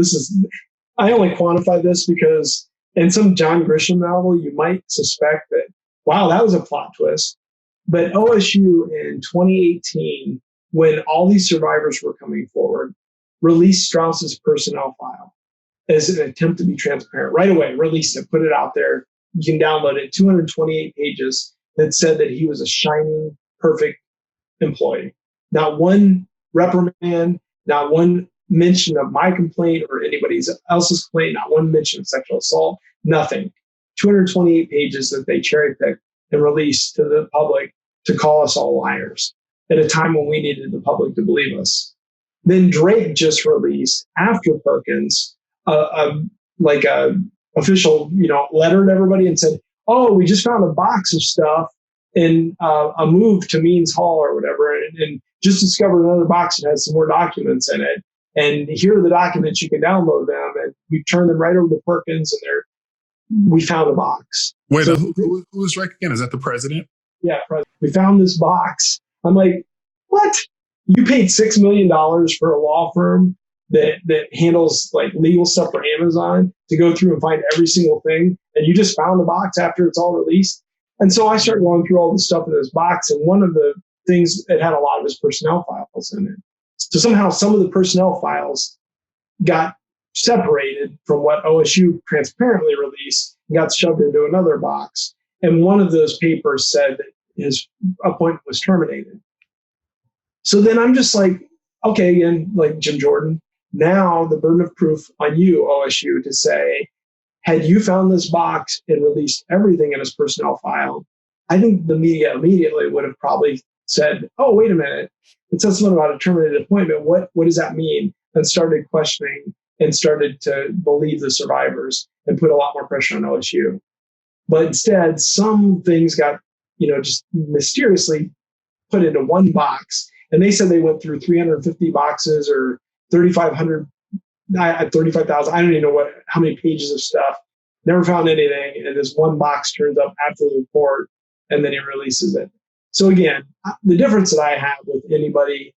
I only quantify this because in some John Grisham novel, you might suspect that, wow, that was a plot twist. But OSU in 2018, when all these survivors were coming forward, released Strauss's personnel file as an attempt to be transparent. Right away, released it, put it out there. You can download it, 228 pages that said that he was a shining, perfect employee. Not one reprimand, not one mention of my complaint or anybody else's complaint, not one mention of sexual assault, nothing. 228 pages that they cherry-picked and released to the public to call us all liars at a time when we needed the public to believe us. Then Drake just released, after Perkins, a official letter to everybody and said, oh, we just found a box of stuff in a move to Means Hall or whatever, and just discovered another box that has some more documents in it. And here are the documents, you can download them. And we turned them right over to Perkins, and we found a box. Wait, so, who's Drake again? Is that the president? Yeah, we found this box. I'm like, what? You paid $6 million for a law firm that handles legal stuff for Amazon to go through and find every single thing, and you just found the box after it's all released? And so I started going through all the stuff in this box, and one of the things, it had a lot of his personnel files in it. So somehow some of the personnel files got separated from what OSU transparently released release and got shoved into another box. And one of those papers said that his appointment was terminated. So then I'm just like, okay, again, like Jim Jordan, now the burden of proof on you, OSU, to say, had you found this box and released everything in his personnel file, I think the media immediately would have probably said, oh, wait a minute, it says something about a terminated appointment. What does that mean? And started questioning and started to believe the survivors and put a lot more pressure on OSU. But instead, some things got, just mysteriously put into one box. And they said they went through 350 boxes or 3,500, 35,000. I don't even know how many pages of stuff. Never found anything. And this one box turns up after the report, and then he releases it. So again, the difference that I have with anybody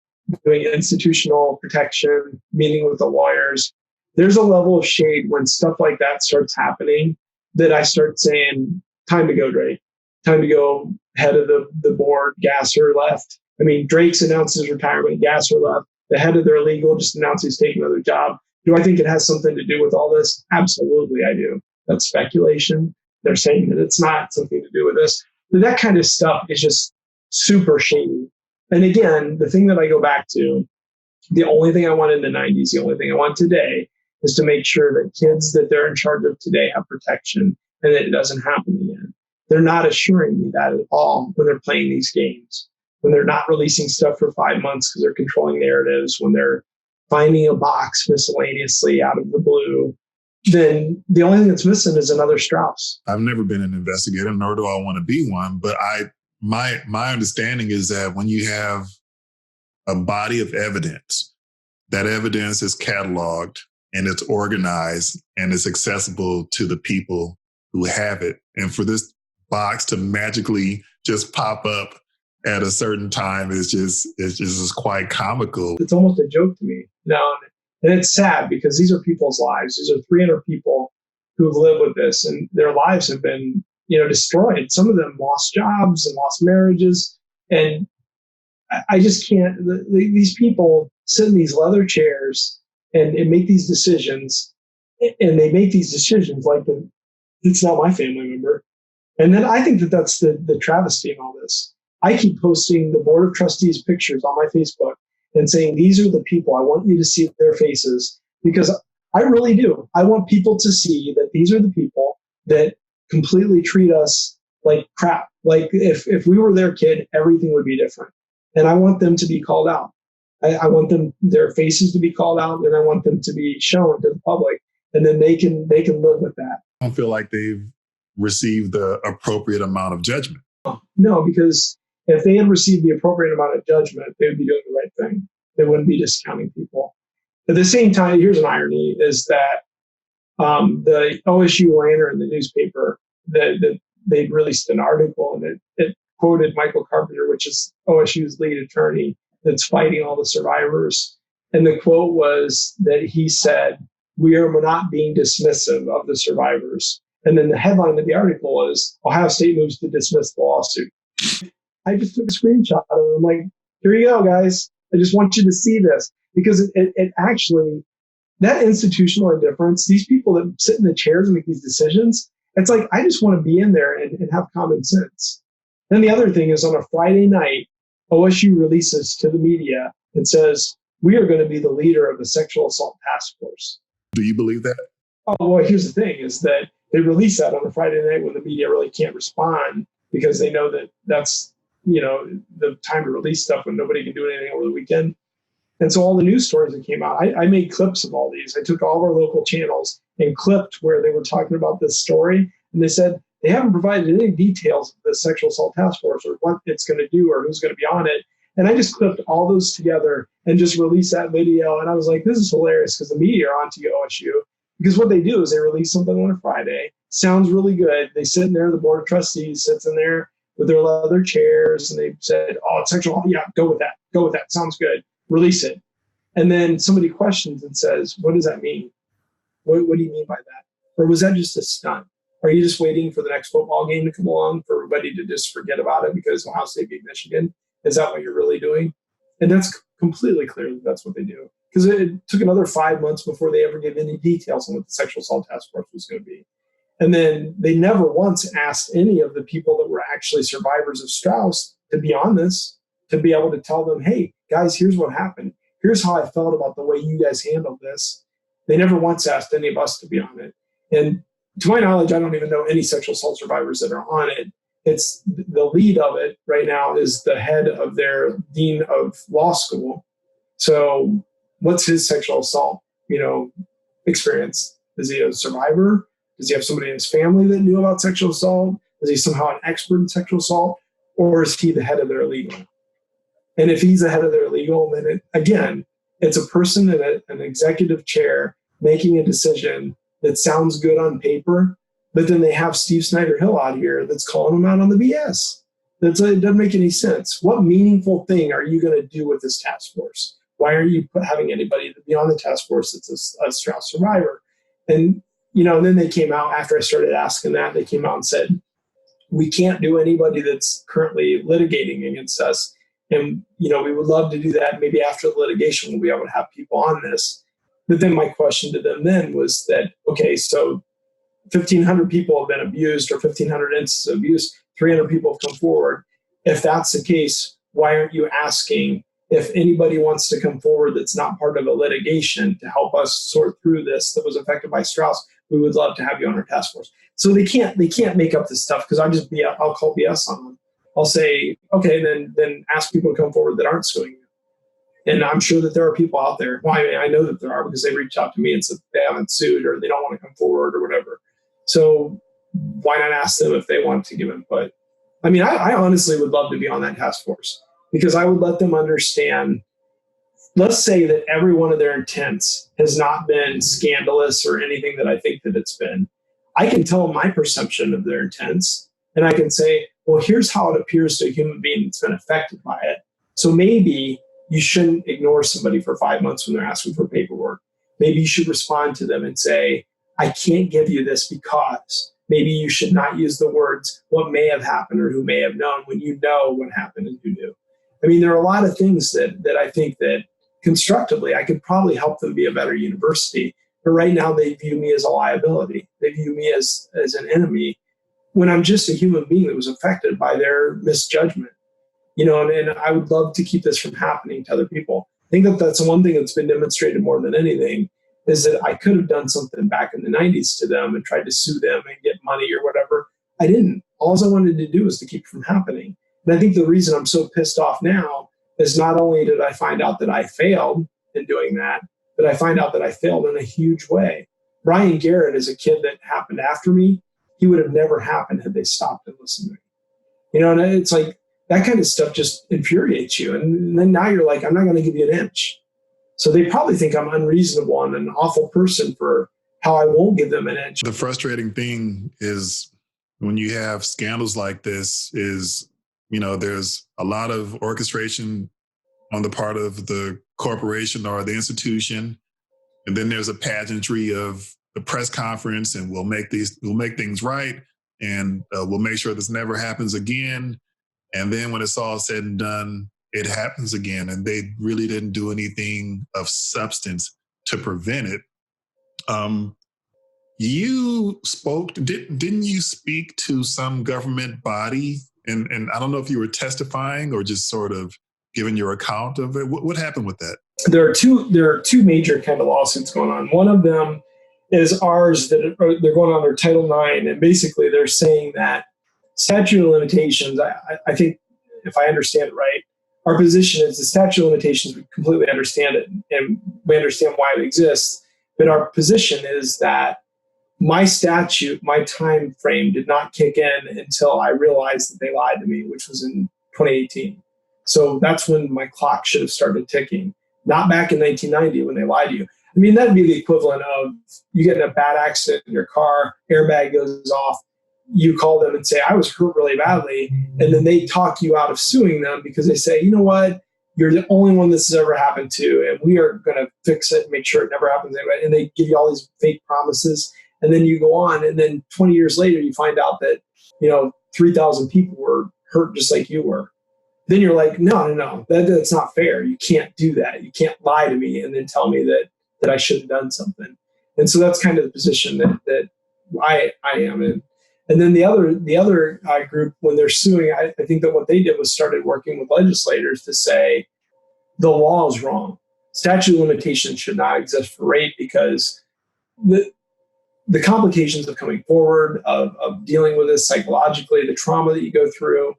doing institutional protection, meeting with the lawyers, there's a level of shade when stuff like that starts happening that I start saying, time to go, Drake. Time to go, head of the board. Gasser left. I mean, Drake's announced his retirement. Gasser left. The head of their legal just announced he's taking another job. Do I think it has something to do with all this? Absolutely, I do. That's speculation. They're saying that it's not something to do with this. But that kind of stuff is just super shady. And again, the thing that I go back to, the only thing I want in the 90s, the only thing I want today is to make sure that kids that they're in charge of today have protection and that it doesn't happen again. They're not assuring me that at all when they're playing these games, when they're not releasing stuff for 5 months because they're controlling narratives, when they're finding a box miscellaneously out of the blue. Then the only thing that's missing is another Strauss. I've never been an investigator, nor do I want to be one. But my understanding is that when you have a body of evidence, that evidence is cataloged and it's organized and it's accessible to the people who have it. And for this box to magically just pop up at a certain time is just quite comical. It's almost a joke to me. And it's sad because these are people's lives. These are 300 people who've lived with this, and their lives have been, destroyed. Some of them lost jobs and lost marriages. And I just can't, these people sit in these leather chairs and make these decisions, and they make these decisions like it's not my family member. And then I think that's the travesty in all this. I keep posting the board of trustees pictures on my Facebook and saying, these are the people. I want you to see their faces, because I really do. I want people to see that these are the people that completely treat us like crap. Like if we were their kid, everything would be different. And I want them to be called out. I want their faces to be called out, and I want them to be shown to the public, and then they can live with that. I don't feel like they've received the appropriate amount of judgment. No, because if they had received the appropriate amount of judgment, they would be doing the right thing. They wouldn't be discounting people. At the same time, here's an irony, is that the OSU Leonard in the newspaper, that they released an article, and it quoted Michael Carpenter, which is OSU's lead attorney that's fighting all the survivors. And the quote was that he said, "We are not being dismissive of the survivors." And then the headline of the article was, "Ohio State moves to dismiss the lawsuit." I just took a screenshot of it. I'm like, here you go, guys. I just want you to see this, because it actually, that institutional indifference, these people that sit in the chairs and make these decisions, it's like, I just want to be in there and have common sense. Then the other thing is, on a Friday night, OSU releases to the media and says, we are going to be the leader of the sexual assault task force. Do you believe that? Oh, well, here's the thing, is that they release that on a Friday night when the media really can't respond, because they know that that's, the time to release stuff when nobody can do anything over the weekend. And so all the news stories that came out, I made clips of all these. I took all of our local channels and clipped where they were talking about this story. And they said they haven't provided any details of the sexual assault task force or what it's going to do or who's going to be on it. And I just clipped all those together and just released that video. And I was like, this is hilarious, because the media are onto OSU. Because what they do is they release something on a Friday. Sounds really good. They sit in there, the board of trustees sits in there with their leather chairs, and they said, oh, it's sexual. Yeah, go with that. Go with that. Sounds good. Release it. And then somebody questions and says, what does that mean? What do you mean by that? Or was that just a stunt? Are you just waiting for the next football game to come along for everybody to just forget about it because Ohio State beat Michigan? Is that what you're really doing? And that's completely clear that that's what they do. Because it took another 5 months before they ever gave any details on what the sexual assault task force was going to be. And then they never once asked any of the people that were actually survivors of Strauss to be on this, to be able to tell them, hey, guys, here's what happened. Here's how I felt about the way you guys handled this. They never once asked any of us to be on it. And to my knowledge, I don't even know any sexual assault survivors that are on it. It's the lead of it right now is the head of their dean of law school. So what's his sexual assault, experience? Is he a survivor? Does he have somebody in his family that knew about sexual assault? Is he somehow an expert in sexual assault? Or is he the head of their legal? And if he's the head of their legal, then it's a person in an executive chair making a decision that sounds good on paper, but then they have Steve Snyder-Hill out here that's calling them out on the BS. It doesn't make any sense. What meaningful thing are you going to do with this task force? Why are you having anybody to be on the task force that's a Strauss survivor? And then they came out after I started asking that. They came out and said, we can't do anybody that's currently litigating against us. And, we would love to do that. Maybe after the litigation, we'll be able to have people on this. But then my question to them then was that, okay, so 1,500 people have been abused or 1,500 instances of abuse, 300 people have come forward. If that's the case, why aren't you asking if anybody wants to come forward that's not part of a litigation to help us sort through this that was affected by Strauss? We would love to have you on our task force. So they can't make up this stuff because I'll call BS on them. I'll say, okay, then ask people to come forward that aren't suing you. And I'm sure that there are people out there. Well, I know that there are because they reached out to me and said they haven't sued or they don't want to come forward or whatever. So why not ask them if they want to give input? I honestly would love to be on that task force because I would let them understand. Let's say that every one of their intents has not been scandalous or anything that I think that it's been. I can tell my perception of their intents and I can say, well, here's how it appears to a human being that's been affected by it. So maybe you shouldn't ignore somebody for 5 months when they're asking for paperwork. Maybe you should respond to them and say, I can't give you this because. Maybe you should not use the words what may have happened or who may have known when you know what happened and who knew. There are a lot of things that I think that constructively I could probably help them be a better university. But right now they view me as a liability. They view me as an enemy when I'm just a human being that was affected by their misjudgment. And I would love to keep this from happening to other people. I think that that's one thing that's been demonstrated more than anything is that I could have done something back in the 90s to them and tried to sue them and get money or whatever. I didn't. All I wanted to do was to keep it from happening. And I think the reason I'm so pissed off now is not only did I find out that I failed in doing that, but I find out that I failed in a huge way. Brian Garrett is a kid that happened after me. He would have never happened had they stopped and listened to me. And it's like that kind of stuff just infuriates you. And then now you're like, I'm not going to give you an inch. So they probably think I'm unreasonable and an awful person for how I won't give them an inch. The frustrating thing is when you have scandals like this is, there's a lot of orchestration on the part of the corporation or the institution. And then there's a pageantry of the press conference and we'll make things right. And we'll make sure this never happens again. And then when it's all said and done, it happens again. And they really didn't do anything of substance to prevent it. You spoke, didn't you speak to some government body? And I don't know if you were testifying or just sort of giving your account of it. What happened with that? There are two major kind of lawsuits going on. One of them is ours that they're going on their Title IX. And basically they're saying that statute of limitations, I think if I understand it right, our position is the statute of limitations, we completely understand it and we understand why it exists. But our position is that my statute, my time frame did not kick in until I realized that they lied to me, which was in 2018. So that's when my clock should have started ticking, not back in 1990 when they lied to you. That'd be the equivalent of you get in a bad accident in your car, airbag goes off, you call them and say, I was hurt really badly. And then they talk you out of suing them because they say, you know what? You're the only one this has ever happened to, and we are going to fix it and make sure it never happens anyway. And they give you all these fake promises. And then you go on, and then 20 years later, you find out that, 3,000 people were hurt just like you were. Then you're like, no, that's not fair. You can't do that. You can't lie to me and then tell me that I should have done something. And so that's kind of the position that I am. And then the other group, when they're suing, I think that what they did was started working with legislators to say the law is wrong. Statute of limitations should not exist for rape because the complications of coming forward, of dealing with this psychologically, the trauma that you go through,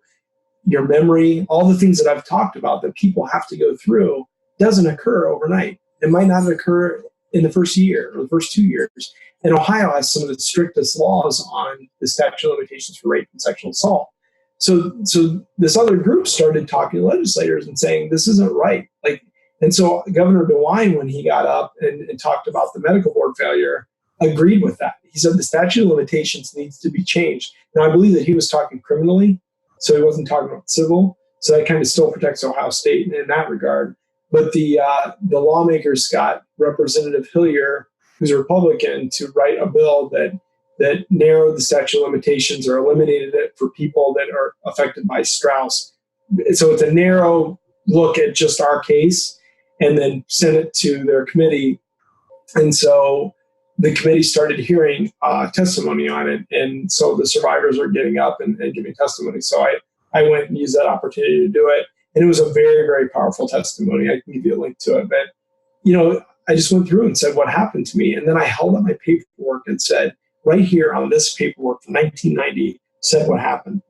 your memory, all the things that I've talked about that people have to go through doesn't occur overnight. It might not occur in the first year or the first 2 years. And Ohio has some of the strictest laws on the statute of limitations for rape and sexual assault. So this other group started talking to legislators and saying, this isn't right. And so Governor DeWine, when he got up and talked about the medical board failure, agreed with that. He said the statute of limitations needs to be changed. Now, I believe that he was talking criminally, so he wasn't talking about civil. So that kind of still protects Ohio State in that regard. But the lawmakers got Representative Hillier, who's a Republican, to write a bill that narrowed the statute of limitations or eliminated it for people that are affected by Strauss. So it's a narrow look at just our case, and then sent it to their committee. And so the committee started hearing testimony on it. And so the survivors are getting up and giving testimony. So I went and used that opportunity to do it. And it was a very, very powerful testimony. I can give you a link to it. But, I just went through and said what happened to me. And then I held up my paperwork and said, right here on this paperwork from 1990 said what happened.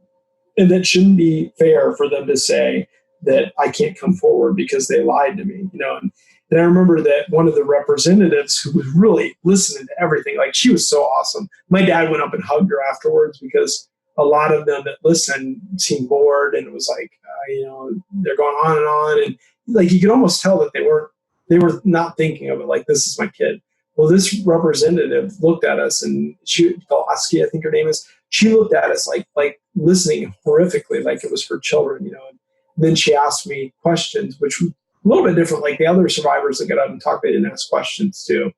And that shouldn't be fair for them to say that I can't come forward because they lied to me, And I remember that one of the representatives who was really listening to everything, she was so awesome. My dad went up and hugged her afterwards because a lot of them that listened seemed bored, and it was they're going on and on. And you could almost tell that they were not thinking of it like, this is my kid. Well, this representative looked at us, and Pulaski, I think her name is, she looked at us like listening horrifically, like it was for children, And then she asked me questions, which were a little bit different. Like the other survivors that got up and talked, they didn't ask questions too.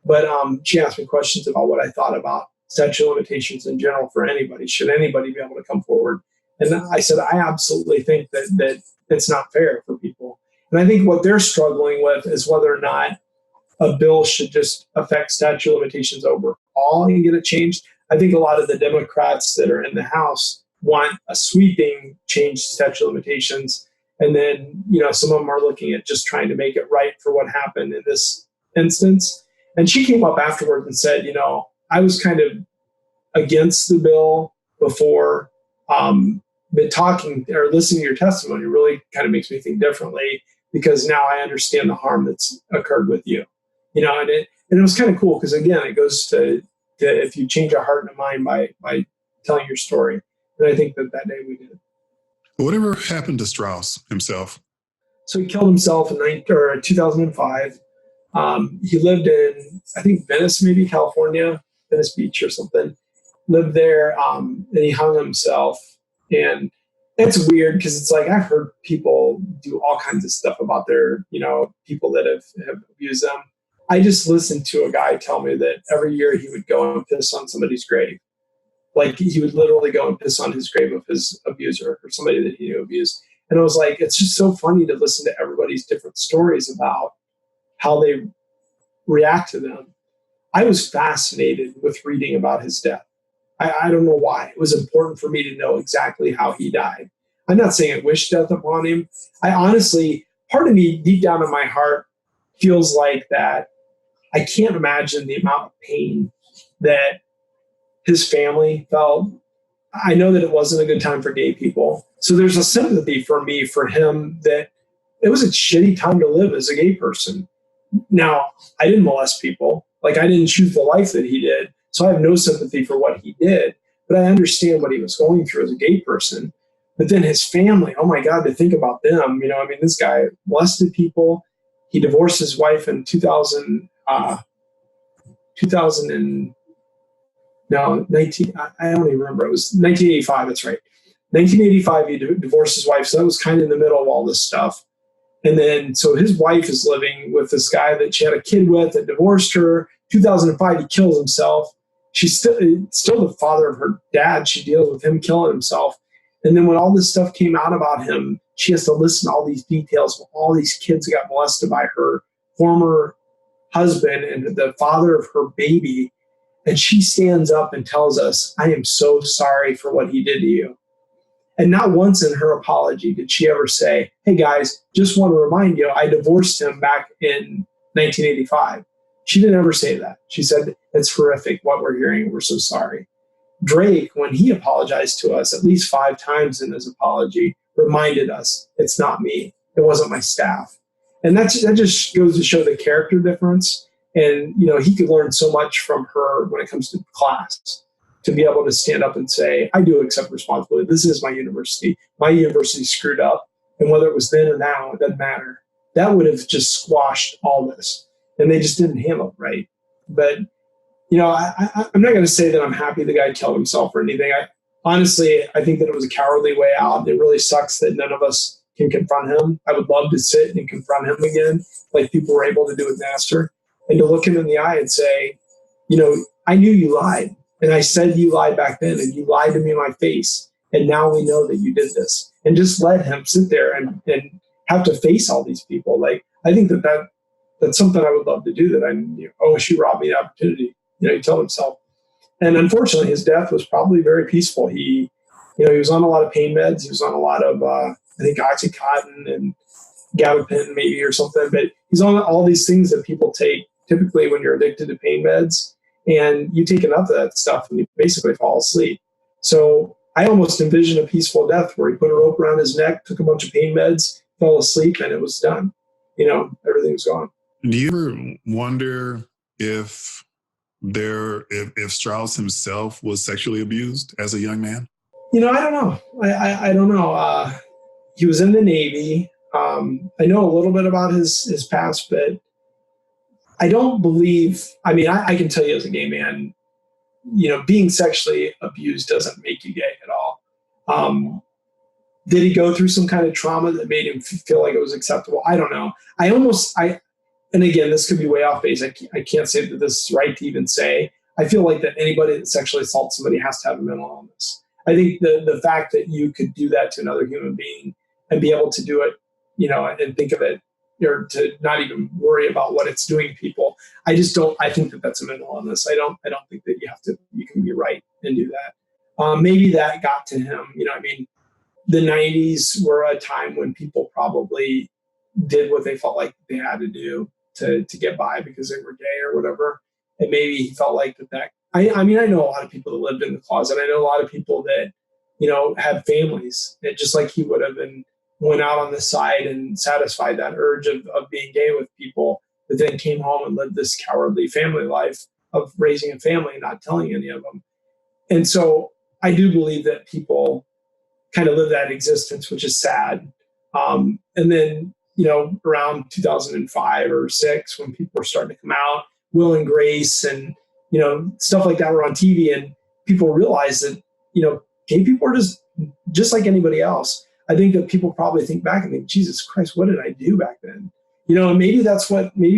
But she asked me questions about what I thought about statute of limitations in general for anybody. Should anybody be able to come forward? And I said, I absolutely think that it's not fair for people. And I think what they're struggling with is whether or not a bill should just affect statute of limitations overall and get it changed. I think a lot of the Democrats that are in the House want a sweeping change to statute of limitations. And then, some of them are looking at just trying to make it right for what happened in this instance. And she came up afterwards and said, I was kind of against the bill before, but talking or listening to your testimony really kind of makes me think differently, because now I understand the harm that's occurred with you, and it was kind of cool because, again, it goes to if you change a heart and a mind by telling your story. And I think that day we did. Whatever happened to Strauss himself? So he killed himself in 2005. He lived in, I think, Venice, maybe California, Venice Beach or something. Lived there, and he hung himself. And it's weird because it's like I've heard people do all kinds of stuff about their, people that have abused them. I just listened to a guy tell me that every year he would go and piss on somebody's grave. Like he would literally go and piss on his grave of his abuser or somebody that he knew abused. And I was like, it's just so funny to listen to everybody's different stories about how they react to them. I was fascinated with reading about his death. I don't know why. It was important for me to know exactly how he died. I'm not saying I wish death upon him. I honestly, part of me deep down in my heart feels like that I can't imagine the amount of pain that his family felt. I know that it wasn't a good time for gay people. So there's a sympathy for me for him that it was a shitty time to live as a gay person. Now, I didn't molest people. I didn't choose the life that he did. So I have no sympathy for what he did, but I understand what he was going through as a gay person. But then his family, oh my God, to think about them, this guy molested people. He divorced his wife in 19, I don't even remember. It was 1985. That's right. 1985, he divorced his wife. So that was kind of in the middle of all this stuff. And then, so his wife is living with this guy that she had a kid with that divorced her. 2005, he kills himself. She's still the father of her dad. She deals with him killing himself. And then when all this stuff came out about him, she has to listen to all these details of all these kids that got molested by her former husband and the father of her baby. And she stands up and tells us, I am so sorry for what he did to you. And not once in her apology did she ever say, hey guys, just want to remind you, I divorced him back in 1985. She didn't ever say that. She said, it's horrific what we're hearing. We're so sorry. Drake, when he apologized to us at least 5 times in his apology, reminded us, it's not me. It wasn't my staff. And that just goes to show the character difference. And, he could learn so much from her when it comes to class, to be able to stand up and say, I do accept responsibility. This is my university. My university screwed up. And whether it was then or now, it doesn't matter. That would have just squashed all this. And they just didn't handle it right. But, I'm not going to say that I'm happy the guy killed himself or anything. Honestly, I think that it was a cowardly way out. It really sucks that none of us can confront him. I would love to sit and confront him again, like people were able to do with Master, and to look him in the eye and say, I knew you lied. And I said you lied back then, and you lied to me in my face. And now we know that you did this. And just let him sit there and have to face all these people. Like, I think that's something I would love to do, that I wish you robbed me the opportunity. He told himself. And unfortunately, his death was probably very peaceful. He was on a lot of pain meds. He was on a lot of, I think, Oxycontin and gabapentin maybe or something. But he's on all these things that people take typically when you're addicted to pain meds. And you take enough of that stuff and you basically fall asleep. So I almost envisioned a peaceful death where he put a rope around his neck, took a bunch of pain meds, fell asleep, and it was done. Everything was gone. Do you ever wonder if Strauss himself was sexually abused as a young man? I don't know. I don't know. He was in the Navy. I know a little bit about his past, but I don't believe, I can tell you as a gay man, being sexually abused doesn't make you gay at all. Did he go through some kind of trauma that made him feel like it was acceptable? I don't know. And again, this could be way off base. I can't say that this is right to even say. I feel like that anybody that sexually assaults somebody has to have a mental illness. I think the fact that you could do that to another human being and be able to do it, and think of it, or to not even worry about what it's doing to people. I think that that's a mental illness. I don't think that you can be right and do that. Maybe that got to him. The 90s were a time when people probably did what they felt like they had to do to get by because they were gay or whatever. And maybe he felt like that. I know a lot of people that lived in the closet. I know a lot of people that, had families that just like he would have, and went out on the side and satisfied that urge of being gay with people, but then came home and lived this cowardly family life of raising a family and not telling any of them. And so I do believe that people kind of live that existence, which is sad. And then, around 2005 or 6, when people were starting to come out, Will and Grace and, stuff like that were on TV, and people realized that, gay people are just like anybody else. I think that people probably think back and think, Jesus Christ, what did I do back then? And maybe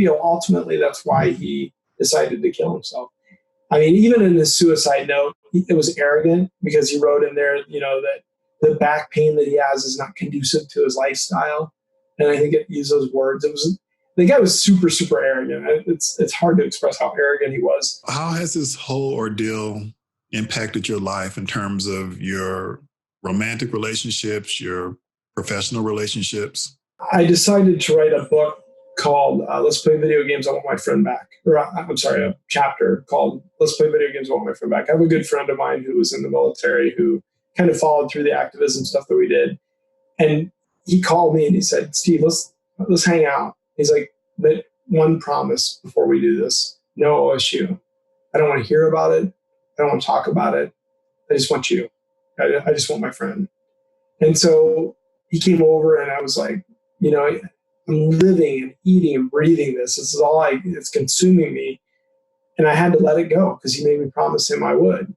ultimately that's why he decided to kill himself. Even in his suicide note, it was arrogant because he wrote in there, that the back pain that he has is not conducive to his lifestyle. And I think it used those words. The guy was super, super arrogant. It's hard to express how arrogant he was. How has this whole ordeal impacted your life in terms of your romantic relationships, your professional relationships? I decided to write a book called Let's Play Video Games, I Want My Friend Back. A chapter called Let's Play Video Games, I Want My Friend Back. I have a good friend of mine who was in the military who kind of followed through the activism stuff that we did. And he called me and he said, Steve, let's hang out. He's like, but one promise before we do this, no OSU. I don't want to hear about it. I don't want to talk about it. I just want you. I just want my friend. And so he came over and I was like, I'm living and eating and breathing this. This is all it's consuming me. And I had to let it go because he made me promise him I would.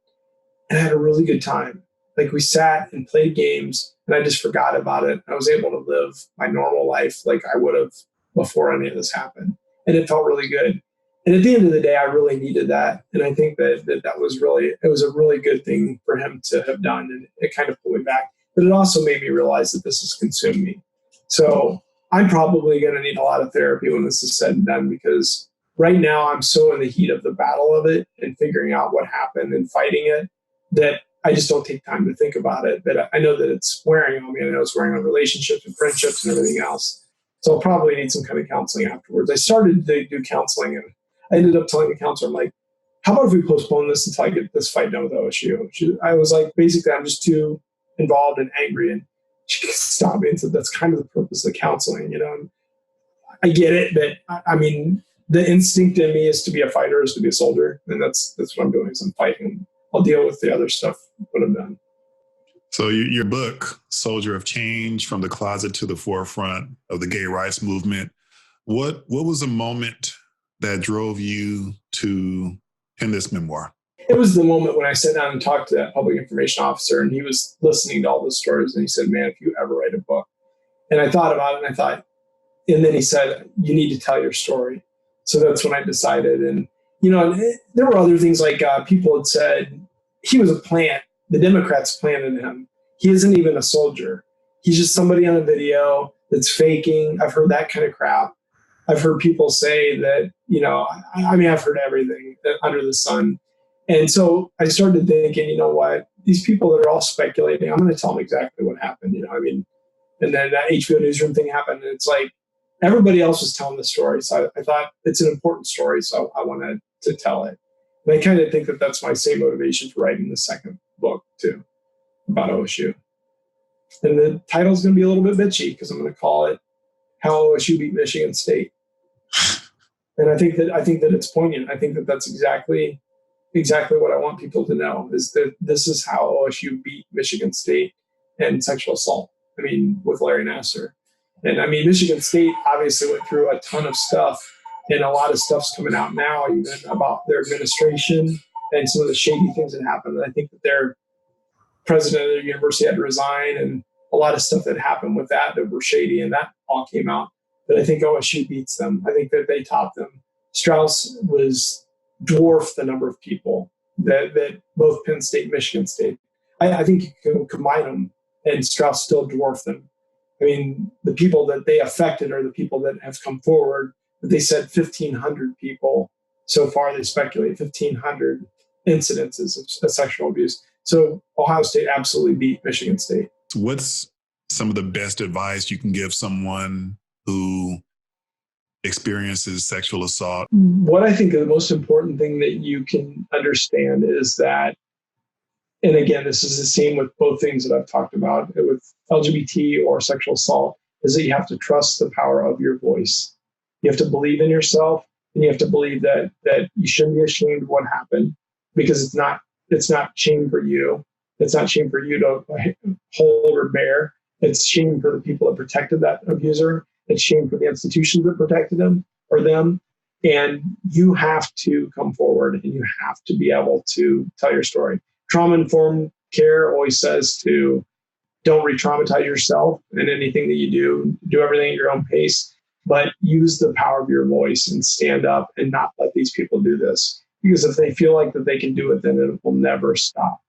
And I had a really good time. Like, we sat and played games and I just forgot about it. I was able to live my normal life like I would have before any of this happened. And it felt really good. And at the end of the day, I really needed that. And I think that was a really good thing for him to have done. And it kind of pulled me back. But it also made me realize that this has consumed me. So I'm probably going to need a lot of therapy when this is said and done, because right now I'm so in the heat of the battle of it and figuring out what happened and fighting it that I just don't take time to think about it. But I know that it's wearing on me. I know it's wearing on relationships and friendships and everything else. So I'll probably need some kind of counseling afterwards. I started to do counseling and I ended up telling the counselor, I'm like, how about if we postpone this until I get this fight done with OSU? I was like, basically, I'm just too involved and angry. And she stopped me and said, that's kind of the purpose of the counseling, you know. And I get it, but I mean, the instinct in me is to be a fighter, is to be a soldier. And that's what I'm doing is I'm fighting. I'll deal with the other stuff when I'm done. So your book, Soldier of Change, From the Closet to the Forefront of the Gay Rights Movement, what was a moment that drove you to pen this memoir? It was the moment when I sat down and talked to that public information officer, and he was listening to all the stories, and he said, man, if you ever write a book. And I thought about it, and then he said, you need to tell your story. So that's when I decided. And, you know, there were other things like people had said, he was a plant. The Democrats planted him. He isn't even a soldier. He's just somebody on a video that's faking. I've heard that kind of crap. I've heard people say that, you know, I mean, I've heard everything under the sun. And so I started thinking, you know what, these people that are all speculating, I'm going to tell them exactly what happened. You know, I mean, and then that HBO Newsroom thing happened. And it's like everybody else was telling the story. So I thought it's an important story. So I wanted to tell it. And I kind of think that that's my same motivation for writing the second book too, about OSU. And the title's going to be a little bit bitchy because I'm going to call it How OSU Beat Michigan State. And I think that it's poignant. I think that that's exactly what I want people to know is that this is how OSU beat Michigan State and sexual assault. I mean, with Larry Nassar. And I mean, Michigan State obviously went through a ton of stuff, and a lot of stuff's coming out now even about their administration and some of the shady things that happened. And I think that their president of the university had to resign, and a lot of stuff that happened with that were shady, and that all came out. But I think OSU beats them. I think that they topped them. Strauss was dwarfed the number of people that both Penn State and Michigan State. I think you can combine them, and Strauss still dwarfed them. I mean, the people that they affected are the people that have come forward. They said 1,500 people so far. They speculate 1,500 incidences of sexual abuse. So Ohio State absolutely beat Michigan State. What's some of the best advice you can give someone who experiences sexual assault? What I think the most important thing that you can understand is that, and again, this is the same with both things that I've talked about with LGBT or sexual assault, is that you have to trust the power of your voice. You have to believe in yourself, and you have to believe that you shouldn't be ashamed of what happened, because it's not shame for you. It's not shame for you to hold or bear. It's shame for the people that protected that abuser. It's shame for the institutions that protected him or them. And you have to come forward, and you have to be able to tell your story. Trauma-informed care always says to don't re-traumatize yourself in anything that you do everything at your own pace, but use the power of your voice and stand up and not let these people do this. Because if they feel like that they can do it, then it will never stop.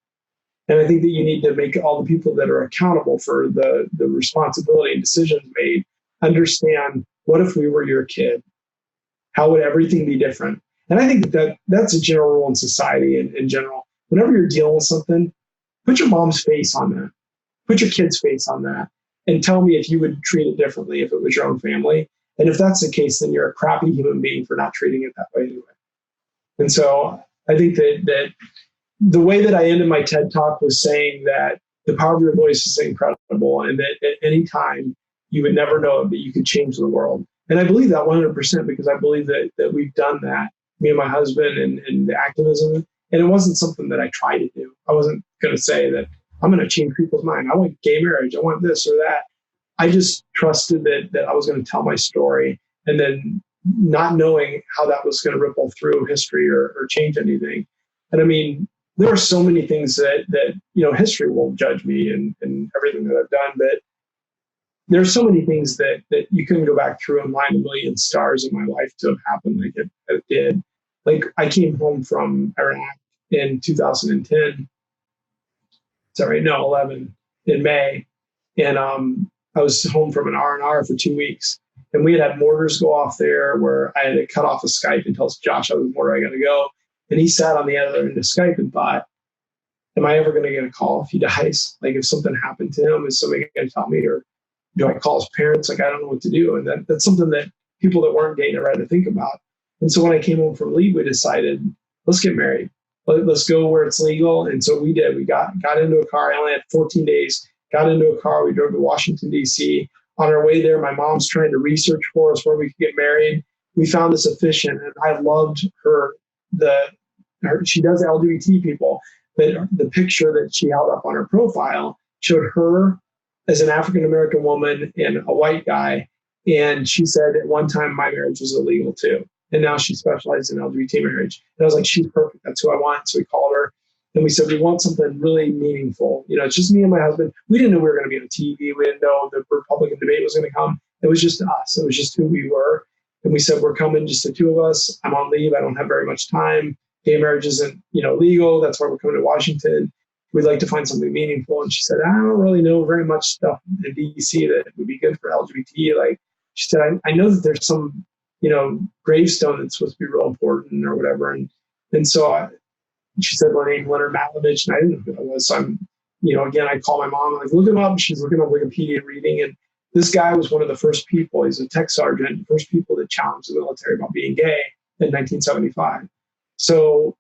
And I think that you need to make all the people that are accountable for the responsibility and decisions made understand, what if we were your kid? How would everything be different? And I think that's a general rule in society in general. Whenever you're dealing with something, put your mom's face on that. Put your kid's face on that. And tell me if you would treat it differently if it was your own family. And if that's the case, then you're a crappy human being for not treating it that way anyway. And so I think that the way that I ended my TED Talk was saying that the power of your voice is incredible, and that at any time you would never know it, but you could change the world. And I believe that 100%, because I believe that we've done that, me and my husband, and the activism. And it wasn't something that I tried to do. I wasn't going to say that I'm going to change people's mind. I want gay marriage. I want this or that. I just trusted that I was going to tell my story, and then not knowing how that was going to ripple through history or change anything. And I mean, there are so many things that history won't judge me and everything that I've done, but there's so many things that you couldn't go back through and line a million stars in my life to have happened like it did. Like, I came home from Iraq in 2010. Sorry, no, 11 in May. And I was home from an R&R for 2 weeks. And we had mortars go off there where I had to cut off a Skype and tell Josh I was mortar, I got to go. And he sat on the other end of Skype and thought, am I ever going to get a call if he dies? Like if something happened to him, is somebody going to tell me, or do I call his parents? Like, I don't know what to do. And that's something that people that weren't dating ever had to think about. And so when I came home from leave, we decided, let's get married. Let's go where it's legal. And so we did. We got into a car. I only had 14 days, got into a car. We drove to Washington, D.C. On our way there, my mom's trying to research for us where we could get married. We found this efficient, and I loved her. She does LGBT people, but the picture that she held up on her profile showed her as an African-American woman and a white guy. And she said at one time my marriage was illegal too. And now she specializes in LGBT marriage. And I was like, she's perfect. That's who I want. So we called her and we said, we want something really meaningful. You know, it's just me and my husband. We didn't know we were going to be on TV. We didn't know the Republican debate was going to come. It was just us. It was just who we were. And we said, we're coming, just the two of us. I'm on leave. I don't have very much time. Gay marriage isn't, legal. That's why we're coming to Washington. We'd like to find something meaningful. And she said, I don't really know very much stuff in DC that would be good for LGBT. Like she said, I know that there's some, gravestone that's supposed to be real important or whatever. And so she said my name, Leonard Matlovich, and I didn't know who that was. So I'm, again, I call my mom, I'm like, look him up. And she's looking at Wikipedia reading. And this guy was one of the first people, he's a tech sergeant, first people that challenged the military about being gay in 1975. So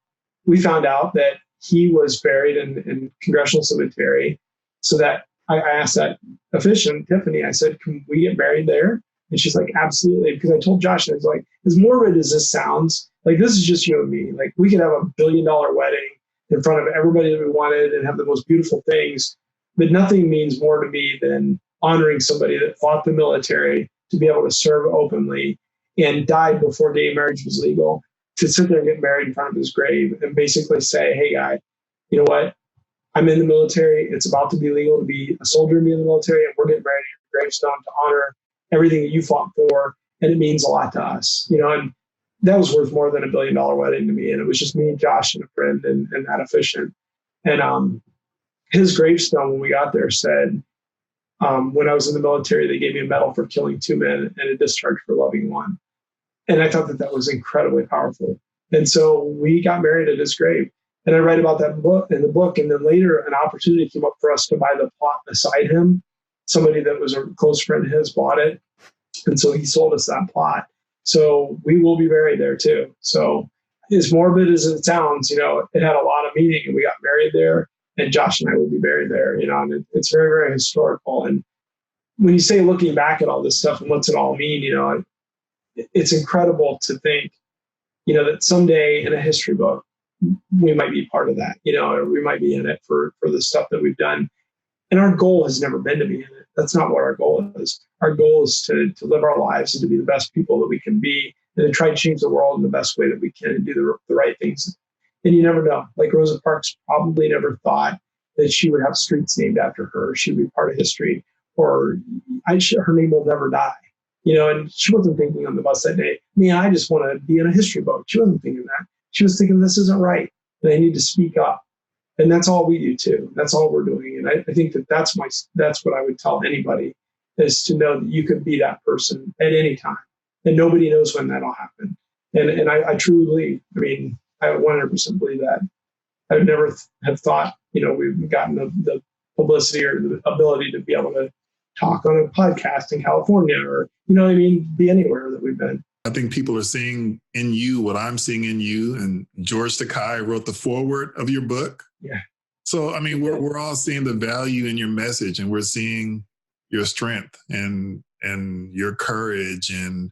we found out that he was buried in Congressional Cemetery. So that I asked that officiant, Tiffany, I said, can we get buried there? And she's like, absolutely. Because I told Josh, I was like, as morbid as this sounds, like this is just you and me. Like we could have $1 billion wedding in front of everybody that we wanted and have the most beautiful things. But nothing means more to me than honoring somebody that fought the military to be able to serve openly and died before gay marriage was legal, to sit there and get married in front of his grave and basically say, hey, guy, you know what? I'm in the military. It's about to be legal to be a soldier and be in the military, and we're getting married at your gravestone to honor everything that you fought for, and it means a lot to us. And that was worth more than $1 billion wedding to me. And it was just me and Josh and a friend and that efficient. And his gravestone, when we got there, said, when I was in the military, they gave me a medal for killing 2 men and a discharge for loving 1. And I thought that was incredibly powerful. And so we got married at his grave. And I write about that in the book. And then later, an opportunity came up for us to buy the plot beside him. Somebody that was a close friend of his bought it. And so he sold us that plot. So we will be buried there too. So as morbid as it sounds, it had a lot of meaning, and we got married there, and Josh and I will be buried there, and it's very, very historical. And when you say looking back at all this stuff and what's it all mean, it's incredible to think, that someday in a history book, we might be part of that, or we might be in it for the stuff that we've done. And our goal has never been to be in it. That's not what our goal is. Our goal is to live our lives and to be the best people that we can be, and to try to change the world in the best way that we can and do the right things. And you never know. Like Rosa Parks probably never thought that she would have streets named after her. She'd be part of history, or her name will never die. And she wasn't thinking on the bus that day, I just want to be in a history book. She wasn't thinking that. She was thinking, this isn't right, and I need to speak up. And that's all we do too. That's all we're doing. And I think that's what I would tell anybody, is to know that you could be that person at any time, and nobody knows when that'll happen. And I truly believe, I 100% believe that. I would never have thought, we've gotten the publicity or the ability to be able to talk on a podcast in California, or, be anywhere that we've been. I think people are seeing in you what I'm seeing in you. And George Takei wrote the foreword of your book. Yeah. So, we're all seeing the value in your message, and we're seeing your strength and your courage and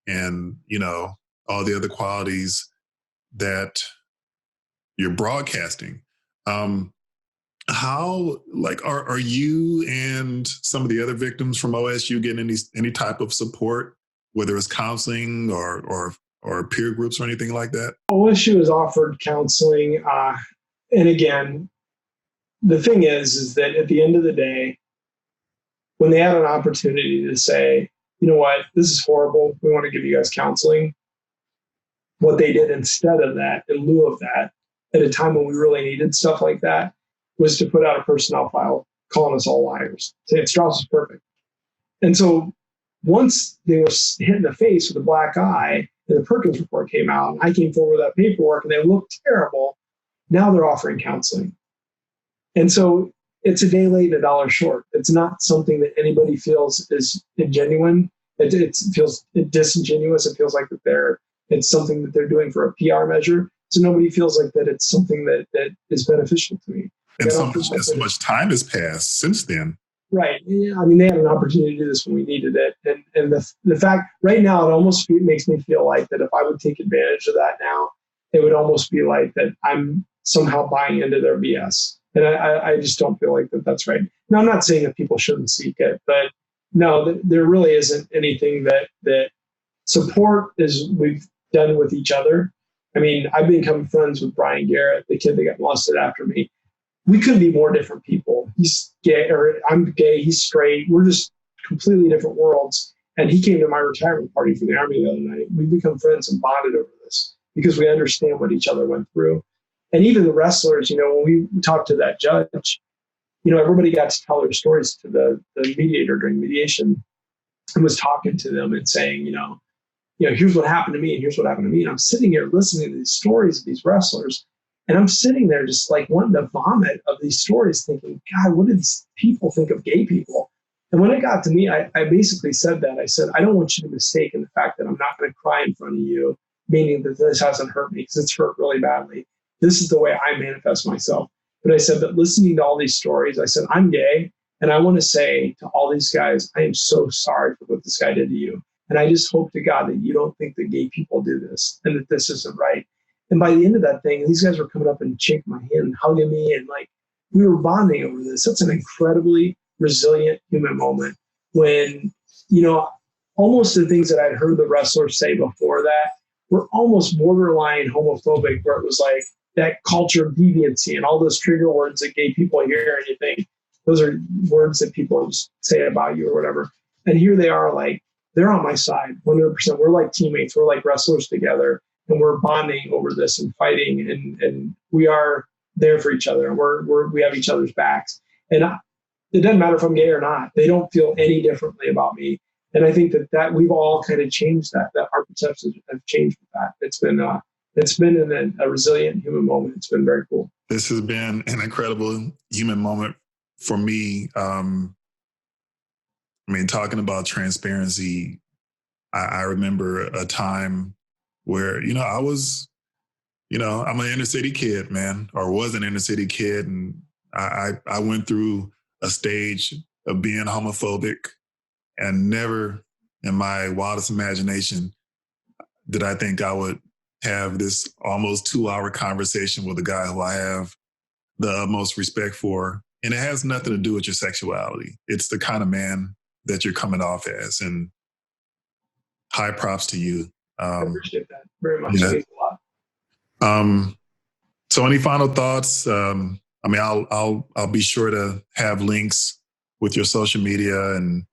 all the other qualities that you're broadcasting. How, are you and some of the other victims from OSU getting any type of support, whether it's counseling or peer groups or anything like that? OSU has offered counseling. And again, the thing is that at the end of the day, when they had an opportunity to say, you know what, this is horrible, we want to give you guys counseling, what they did instead of that, in lieu of that, at a time when we really needed stuff like that, was to put out a personnel file calling us all liars, saying Strauss is perfect. And so once they were hit in the face with a black eye, and the Perkins report came out, and I came forward with that paperwork, and they looked terrible. Now they're offering counseling. And so it's a day late, a dollar short. It's not something that anybody feels is genuine. It feels disingenuous. It feels like that it's something that they're doing for a PR measure. So nobody feels like that it's something that is beneficial to me. And so much time has passed since then. Right. Yeah, I mean, they had an opportunity to do this when we needed it. And the fact right now, it almost makes me feel like that if I would take advantage of that now, it would almost be like that I'm somehow buying into their BS. And I just don't feel like that's right. Now, I'm not saying that people shouldn't seek it, but no, there really isn't anything that support is we've done with each other. I mean, I've become friends with Brian Garrett, the kid that got molested after me. We couldn't be more different people. He's gay, or I'm gay, he's straight. We're just completely different worlds. And he came to my retirement party for the Army the other night. We've become friends and bonded over this because we understand what each other went through. And even the wrestlers, when we talked to that judge, everybody got to tell their stories to the mediator during mediation and was talking to them and saying, here's what happened to me and here's what happened to me. And I'm sitting here listening to these stories of these wrestlers. And I'm sitting there just like wanting to vomit of these stories thinking, God, what do these people think of gay people? And when it got to me, I basically said that. I said, I don't want you to mistake in the fact that I'm not going to cry in front of you, meaning that this hasn't hurt me because it's hurt really badly. This is the way I manifest myself. But I said that listening to all these stories, I said, I'm gay. And I want to say to all these guys, I am so sorry for what this guy did to you. And I just hope to God that you don't think that gay people do this and that this isn't right. And by the end of that thing, these guys were coming up and shaking my hand and hugging me. And like, we were bonding over this. That's an incredibly resilient human moment when, almost the things that I'd heard the wrestlers say before that were almost borderline homophobic, where it was like that culture of deviancy and all those trigger words that gay people hear and you think those are words that people just say about you or whatever. And here they are, like, they're on my side 100%. We're like teammates. We're like wrestlers together. And we're bonding over this and fighting, and we are there for each other. And we have each other's backs. And it doesn't matter if I'm gay or not. They don't feel any differently about me. And I think that we've all kind of changed that our perceptions have changed with that. It's been a resilient human moment. It's been very cool. This has been an incredible human moment for me. Talking about transparency, I remember a time where, I was, I'm an inner city kid, man, or was an inner city kid. And I went through a stage of being homophobic, and never in my wildest imagination did I think I would have this almost 2-hour conversation with a guy who I have the utmost respect for. And it has nothing to do with your sexuality. It's the kind of man that you're coming off as. And high props to you. I appreciate that very much. Yeah. It means a lot. So any final thoughts? I'll be sure to have links with your social media and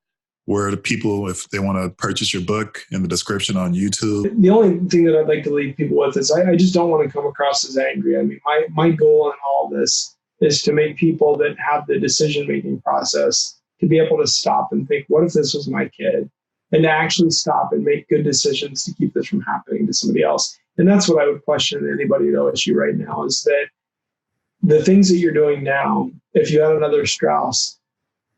where the people, if they want to purchase your book, in the description on YouTube. The only thing that I'd like to leave people with is I just don't want to come across as angry. I mean, my goal in all this is to make people that have the decision-making process to be able to stop and think, what if this was my kid? And to actually stop and make good decisions to keep this from happening to somebody else. And that's what I would question anybody at OSU right now, is that the things that you're doing now, if you had another Strauss,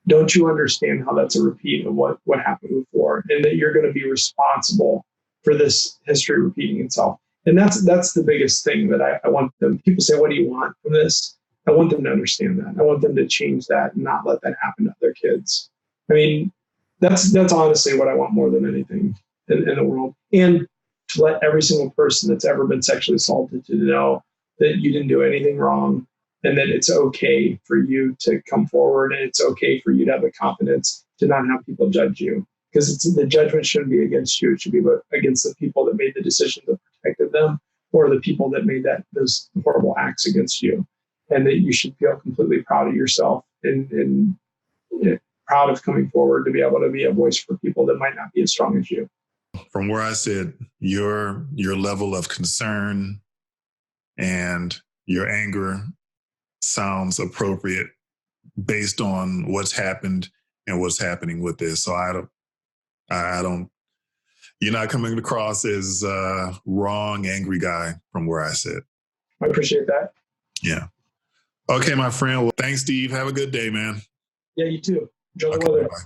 don't you understand how that's a repeat of what happened before, and that you're going to be responsible for this history repeating itself? And that's the biggest thing that I want them. People say, what do you want from this? I want them to understand that. I want them to change that and not let that happen to their kids. I mean, that's honestly what I want more than anything in the world. And to let every single person that's ever been sexually assaulted to know that you didn't do anything wrong, and that it's okay for you to come forward, and it's okay for you to have the confidence to not have people judge you. Because the judgment shouldn't be against you. It should be against the people that made the decision that protected them, or the people that made those horrible acts against you. And that you should feel completely proud of yourself and proud of coming forward to be able to be a voice for people that might not be as strong as you. From where I sit, your level of concern and your anger sounds appropriate based on what's happened and what's happening with this. So I don't, you're not coming across as wrong, angry guy from where I sit. I appreciate that. Yeah. Okay, my friend. Well, thanks, Steve. Have a good day, man. Yeah, you too. Enjoy the weather. Bye-bye.